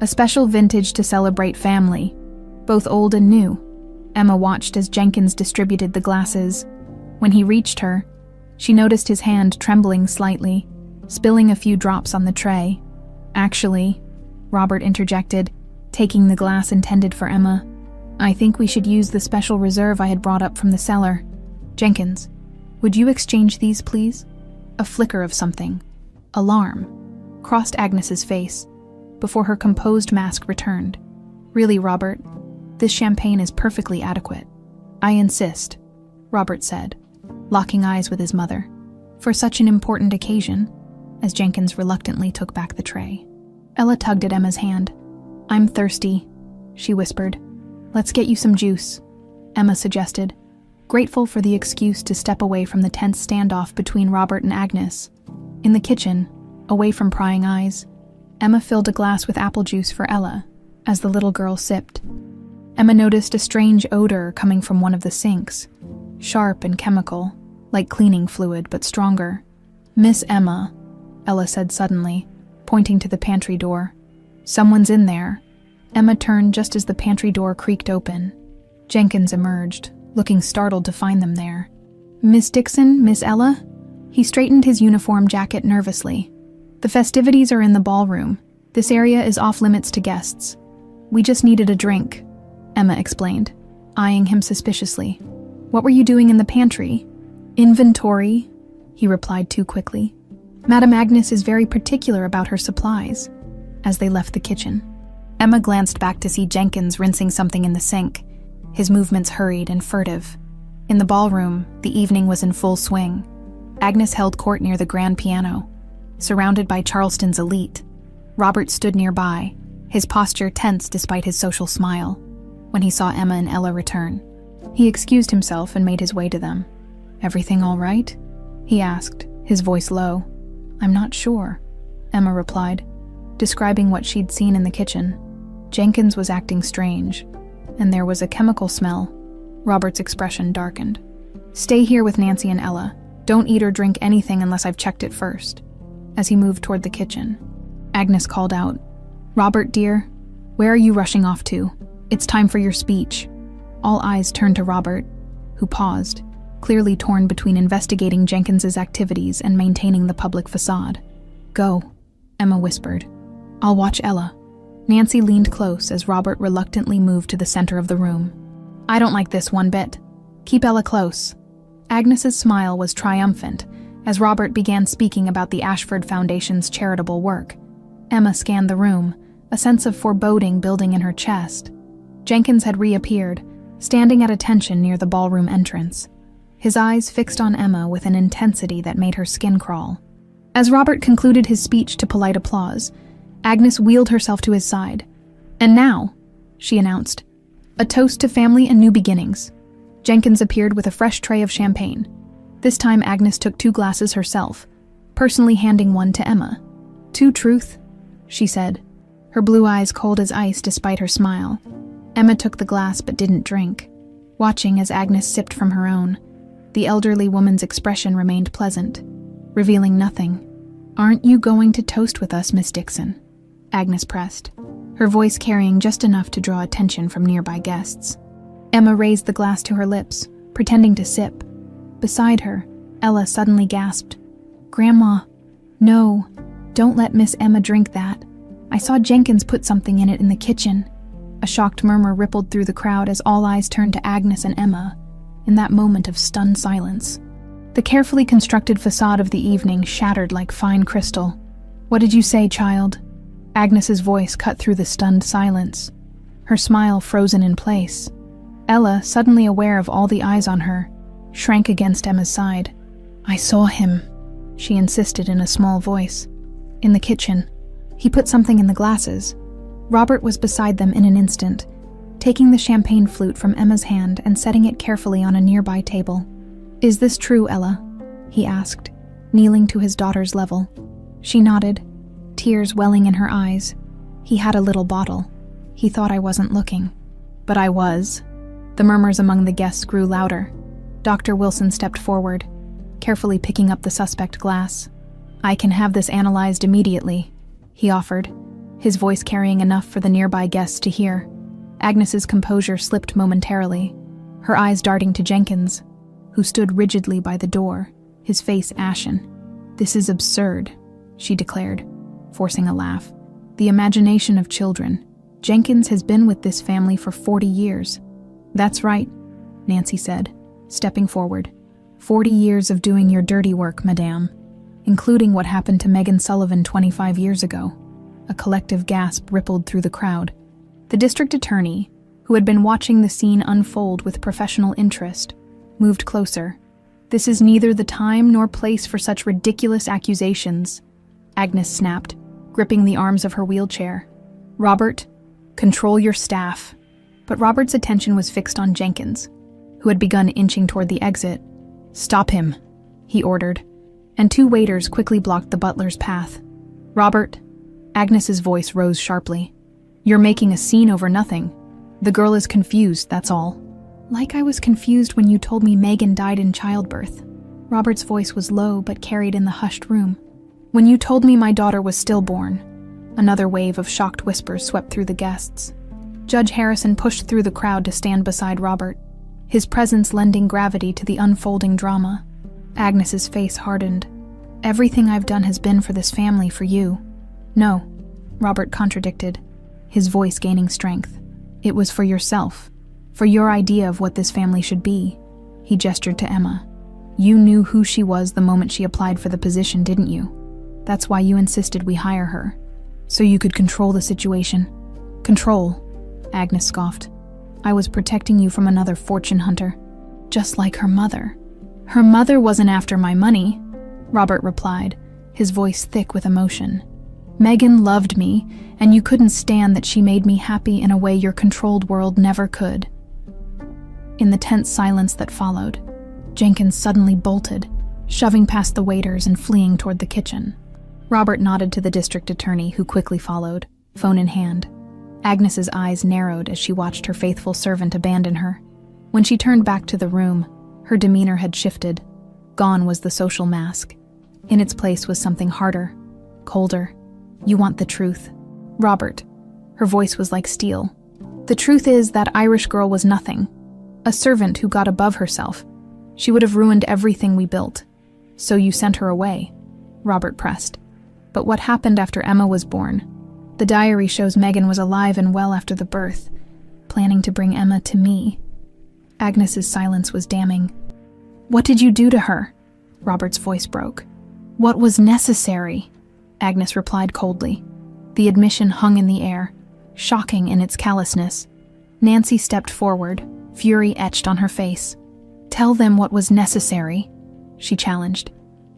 A special vintage to celebrate family, both old and new. Emma watched as Jenkins distributed the glasses. When he reached her, she noticed his hand trembling slightly, spilling a few drops on the tray. "Actually," Robert interjected, taking the glass intended for Emma, "I think we should use the special reserve I had brought up from the cellar. Jenkins, would you exchange these, please?" A flicker of something, alarm, crossed Agnes's face, before her composed mask returned. "Really, Robert, this champagne is perfectly adequate." "I insist," Robert said, locking eyes with his mother, "for such an important occasion," as Jenkins reluctantly took back the tray. Ella tugged at Emma's hand. "I'm thirsty," she whispered. "Let's get you some juice," Emma suggested, grateful for the excuse to step away from the tense standoff between Robert and Agnes. In the kitchen, away from prying eyes, Emma filled a glass with apple juice for Ella, as the little girl sipped. Emma noticed a strange odor coming from one of the sinks, sharp and chemical, like cleaning fluid, but stronger. "Miss Emma," Ella said suddenly, pointing to the pantry door. "Someone's in there." Emma turned just as the pantry door creaked open. Jenkins emerged, looking startled to find them there. "Miss Dixon, Miss Ella?" He straightened his uniform jacket nervously. "The festivities are in the ballroom. This area is off-limits to guests. We just needed a drink," Emma explained, eyeing him suspiciously. "What were you doing in the pantry?" "Inventory," he replied too quickly. "Madame Agnes is very particular about her supplies," as they left the kitchen. Emma glanced back to see Jenkins rinsing something in the sink, his movements hurried and furtive. In the ballroom, the evening was in full swing. Agnes held court near the grand piano, surrounded by Charleston's elite. Robert stood nearby, his posture tense despite his social smile, when he saw Emma and Ella return. He excused himself and made his way to them. "Everything all right?" he asked, his voice low. "I'm not sure," Emma replied, describing what she'd seen in the kitchen. Jenkins was acting strange, and there was a chemical smell. Robert's expression darkened. "Stay here with Nancy and Ella. Don't eat or drink anything unless I've checked it first." As he moved toward the kitchen, Agnes called out, "Robert, dear, where are you rushing off to? It's time for your speech." All eyes turned to Robert, who paused, clearly torn between investigating Jenkins's activities and maintaining the public facade. "Go," Emma whispered. "I'll watch Ella." Nancy leaned close as Robert reluctantly moved to the center of the room. "I don't like this one bit. Keep Ella close." Agnes's smile was triumphant as Robert began speaking about the Ashford Foundation's charitable work. Emma scanned the room, a sense of foreboding building in her chest. Jenkins had reappeared, standing at attention near the ballroom entrance, his eyes fixed on Emma with an intensity that made her skin crawl. As Robert concluded his speech to polite applause, Agnes wheeled herself to his side. "And now," she announced, "a toast to family and new beginnings." Jenkins appeared with a fresh tray of champagne. This time Agnes took 2 glasses herself, personally handing one to Emma. "To truth," she said, her blue eyes cold as ice despite her smile. Emma took the glass but didn't drink, watching as Agnes sipped from her own. The elderly woman's expression remained pleasant, revealing nothing. "Aren't you going to toast with us, Miss Dixon?" Agnes pressed, her voice carrying just enough to draw attention from nearby guests. Emma raised the glass to her lips, pretending to sip. Beside her, Ella suddenly gasped, "Grandma, no, don't let Miss Emma drink that. I saw Jenkins put something in it in the kitchen." A shocked murmur rippled through the crowd as all eyes turned to Agnes and Emma in that moment of stunned silence. The carefully constructed facade of the evening shattered like fine crystal. "What did you say, child?" Agnes's voice cut through the stunned silence, her smile frozen in place. Ella, suddenly aware of all the eyes on her, shrank against Emma's side. "I saw him," she insisted in a small voice. "In the kitchen. He put something in the glasses." Robert was beside them in an instant, taking the champagne flute from Emma's hand and setting it carefully on a nearby table. "Is this true, Ella?" he asked, kneeling to his daughter's level. She nodded, tears welling in her eyes. "He had a little bottle. He thought I wasn't looking. But I was." The murmurs among the guests grew louder. Dr. Wilson stepped forward, carefully picking up the suspect glass. "I can have this analyzed immediately," he offered, his voice carrying enough for the nearby guests to hear. Agnes's composure slipped momentarily, her eyes darting to Jenkins, who stood rigidly by the door, his face ashen. "This is absurd," she declared, forcing a laugh. "The imagination of children. Jenkins has been with this family for 40 years. "That's right," Nancy said, stepping forward. 40 years of doing your dirty work, madame, including what happened to Megan Sullivan 25 years ago." A collective gasp rippled through the crowd. The district attorney, who had been watching the scene unfold with professional interest, moved closer. "This is neither the time nor place for such ridiculous accusations," Agnes snapped, gripping the arms of her wheelchair. "Robert, control your staff." But Robert's attention was fixed on Jenkins, who had begun inching toward the exit. "Stop him," he ordered, and 2 waiters quickly blocked the butler's path. "Robert," Agnes's voice rose sharply, "you're making a scene over nothing. The girl is confused, that's all." "Like I was confused when you told me Megan died in childbirth." Robert's voice was low but carried in the hushed room. "When you told me my daughter was stillborn." Another wave of shocked whispers swept through the guests. Judge Harrison pushed through the crowd to stand beside Robert, his presence lending gravity to the unfolding drama. Agnes's face hardened. "Everything I've done has been for this family, for you." "No," Robert contradicted, his voice gaining strength. "It was for yourself, for your idea of what this family should be." He gestured to Emma. "You knew who she was the moment she applied for the position, didn't you? That's why you insisted we hire her, so you could control the situation." "Control," Agnes scoffed. "I was protecting you from another fortune hunter, just like her mother." "Her mother wasn't after my money," Robert replied, his voice thick with emotion. "Megan loved me, and you couldn't stand that she made me happy in a way your controlled world never could." In the tense silence that followed, Jenkins suddenly bolted, shoving past the waiters and fleeing toward the kitchen. Robert nodded to the district attorney, who quickly followed, phone in hand. Agnes's eyes narrowed as she watched her faithful servant abandon her. When she turned back to the room, her demeanor had shifted. Gone was the social mask. In its place was something harder, colder. "You want the truth." "Robert," her voice was like steel. "The truth is that Irish girl was nothing. A servant who got above herself. She would have ruined everything we built. So you sent her away," Robert pressed. "But what happened after Emma was born? The diary shows Megan was alive and well after the birth, planning to bring Emma to me." Agnes's silence was damning. "What did you do to her?" Robert's voice broke. "What was necessary?" Agnes replied coldly. The admission hung in the air, shocking in its callousness. Nancy stepped forward, fury etched on her face. "Tell them what was necessary," she challenged.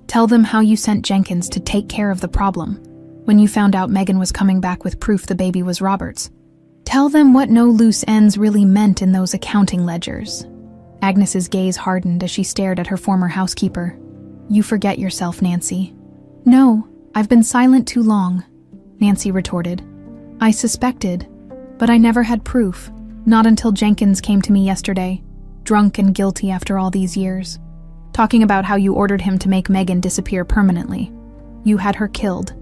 "Tell them how you sent Jenkins to take care of the problem, when you found out Megan was coming back with proof the baby was Robert's. Tell them what no loose ends really meant in those accounting ledgers." Agnes's gaze hardened as she stared at her former housekeeper. "You forget yourself, Nancy." "No, I've been silent too long," Nancy retorted. "I suspected, but I never had proof, not until Jenkins came to me yesterday, drunk and guilty after all these years, talking about how you ordered him to make Megan disappear permanently." "You had her killed,"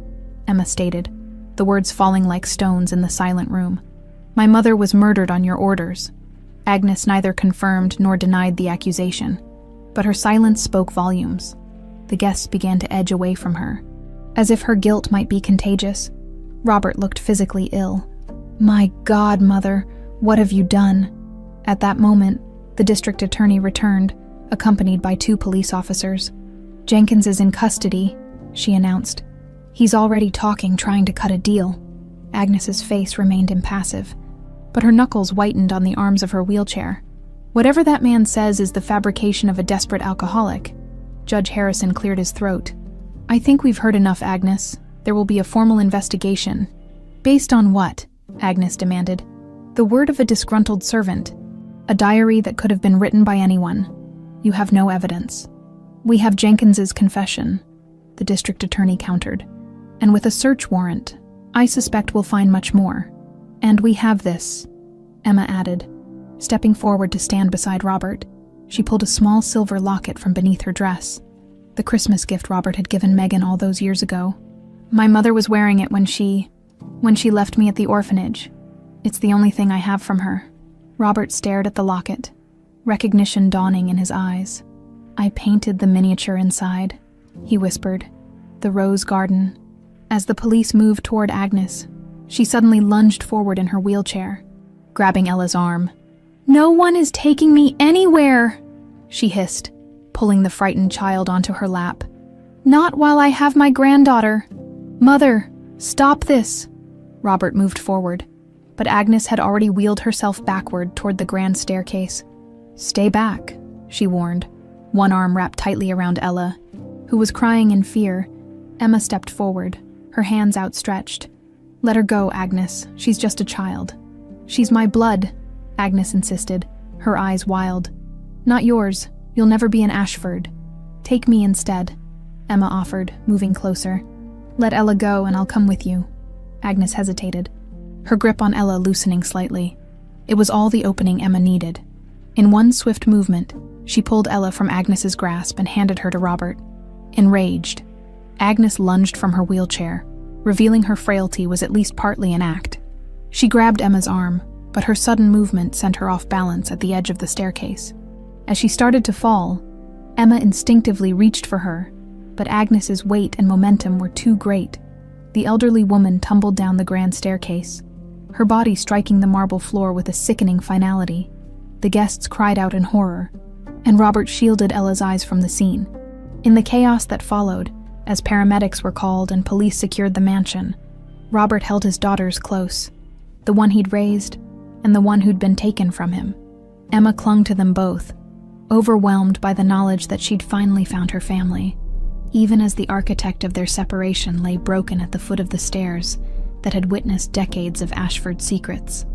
Emma stated, the words falling like stones in the silent room. "My mother was murdered on your orders." Agnes neither confirmed nor denied the accusation, but her silence spoke volumes. The guests began to edge away from her, as if her guilt might be contagious. Robert looked physically ill. "My God, Mother, what have you done?" At that moment, the district attorney returned, accompanied by 2 police officers. "Jenkins is in custody," she announced. "He's already talking, trying to cut a deal." Agnes's face remained impassive, but her knuckles whitened on the arms of her wheelchair. "Whatever that man says is the fabrication of a desperate alcoholic." Judge Harrison cleared his throat. "I think we've heard enough, Agnes. There will be a formal investigation." "Based on what?" Agnes demanded. "The word of a disgruntled servant. A diary that could have been written by anyone. You have no evidence." "We have Jenkins's confession," the district attorney countered. "And with a search warrant, I suspect we'll find much more. And we have this," Emma added. Stepping forward to stand beside Robert, she pulled a small silver locket from beneath her dress, the Christmas gift Robert had given Megan all those years ago. "My mother was wearing it when she left me at the orphanage. It's the only thing I have from her." Robert stared at the locket, recognition dawning in his eyes. "I painted the miniature inside," he whispered. "The rose garden." As the police moved toward Agnes, she suddenly lunged forward in her wheelchair, grabbing Ella's arm. "No one is taking me anywhere," she hissed, pulling the frightened child onto her lap. "Not while I have my granddaughter. Mother, stop this." Robert moved forward, but Agnes had already wheeled herself backward toward the grand staircase. "Stay back," she warned, one arm wrapped tightly around Ella, who was crying in fear. Emma stepped forward, her hands outstretched. "Let her go, Agnes. She's just a child." "She's my blood," Agnes insisted, her eyes wild. "Not yours. You'll never be an Ashford. Take me instead," Emma offered, moving closer. "Let Ella go and I'll come with you." Agnes hesitated, her grip on Ella loosening slightly. It was all the opening Emma needed. In one swift movement, she pulled Ella from Agnes's grasp and handed her to Robert. Enraged, Agnes lunged from her wheelchair, revealing her frailty was at least partly an act. She grabbed Emma's arm, but her sudden movement sent her off balance at the edge of the staircase. As she started to fall, Emma instinctively reached for her, but Agnes's weight and momentum were too great. The elderly woman tumbled down the grand staircase, her body striking the marble floor with a sickening finality. The guests cried out in horror, and Robert shielded Ella's eyes from the scene. In the chaos that followed, as paramedics were called and police secured the mansion, Robert held his daughters close, the one he'd raised and the one who'd been taken from him. Emma clung to them both, overwhelmed by the knowledge that she'd finally found her family, even as the architect of their separation lay broken at the foot of the stairs that had witnessed decades of Ashford secrets.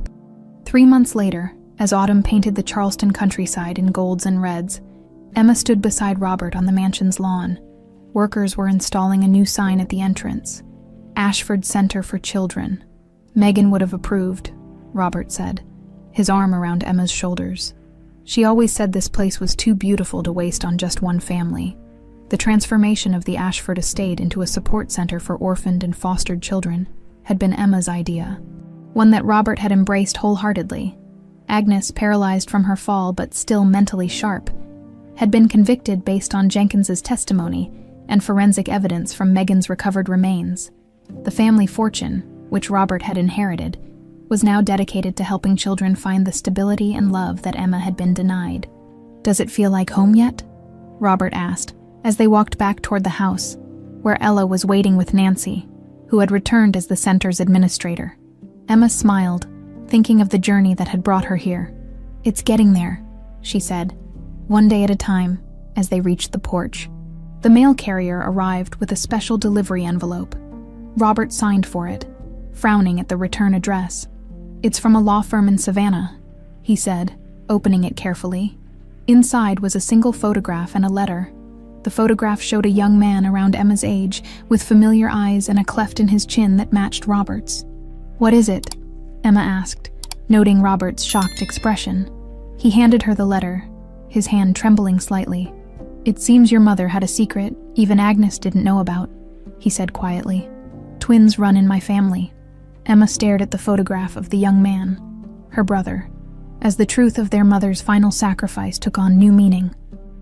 3 months later, as autumn painted the Charleston countryside in golds and reds, Emma stood beside Robert on the mansion's lawn. Workers were installing a new sign at the entrance, Ashford Center for Children. "Megan would have approved," Robert said, his arm around Emma's shoulders. "She always said this place was too beautiful to waste on just one family." The transformation of the Ashford estate into a support center for orphaned and fostered children had been Emma's idea, one that Robert had embraced wholeheartedly. Agnes, paralyzed from her fall but still mentally sharp, had been convicted based on Jenkins's testimony and forensic evidence from Megan's recovered remains. The family fortune, which Robert had inherited, was now dedicated to helping children find the stability and love that Emma had been denied. "Does it feel like home yet?" Robert asked, as they walked back toward the house, where Ella was waiting with Nancy, who had returned as the center's administrator. Emma smiled, thinking of the journey that had brought her here. "It's getting there," she said, one day at a time, as they reached the porch. The mail carrier arrived with a special delivery envelope. Robert signed for it, frowning at the return address. "It's from a law firm in Savannah," he said, opening it carefully. Inside was a single photograph and a letter. The photograph showed a young man around Emma's age, with familiar eyes and a cleft in his chin that matched Robert's. "What is it?" Emma asked, noting Robert's shocked expression. He handed her the letter, his hand trembling slightly. "It seems your mother had a secret even Agnes didn't know about," he said quietly. "Twins run in my family." Emma stared at the photograph of the young man, her brother, as the truth of their mother's final sacrifice took on new meaning.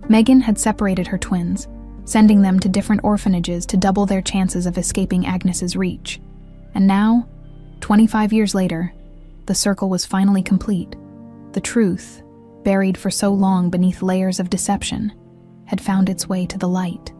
Megan had separated her twins, sending them to different orphanages to double their chances of escaping Agnes's reach. And now, 25 years later, the circle was finally complete. The truth, buried for so long beneath layers of deception, had found its way to the light.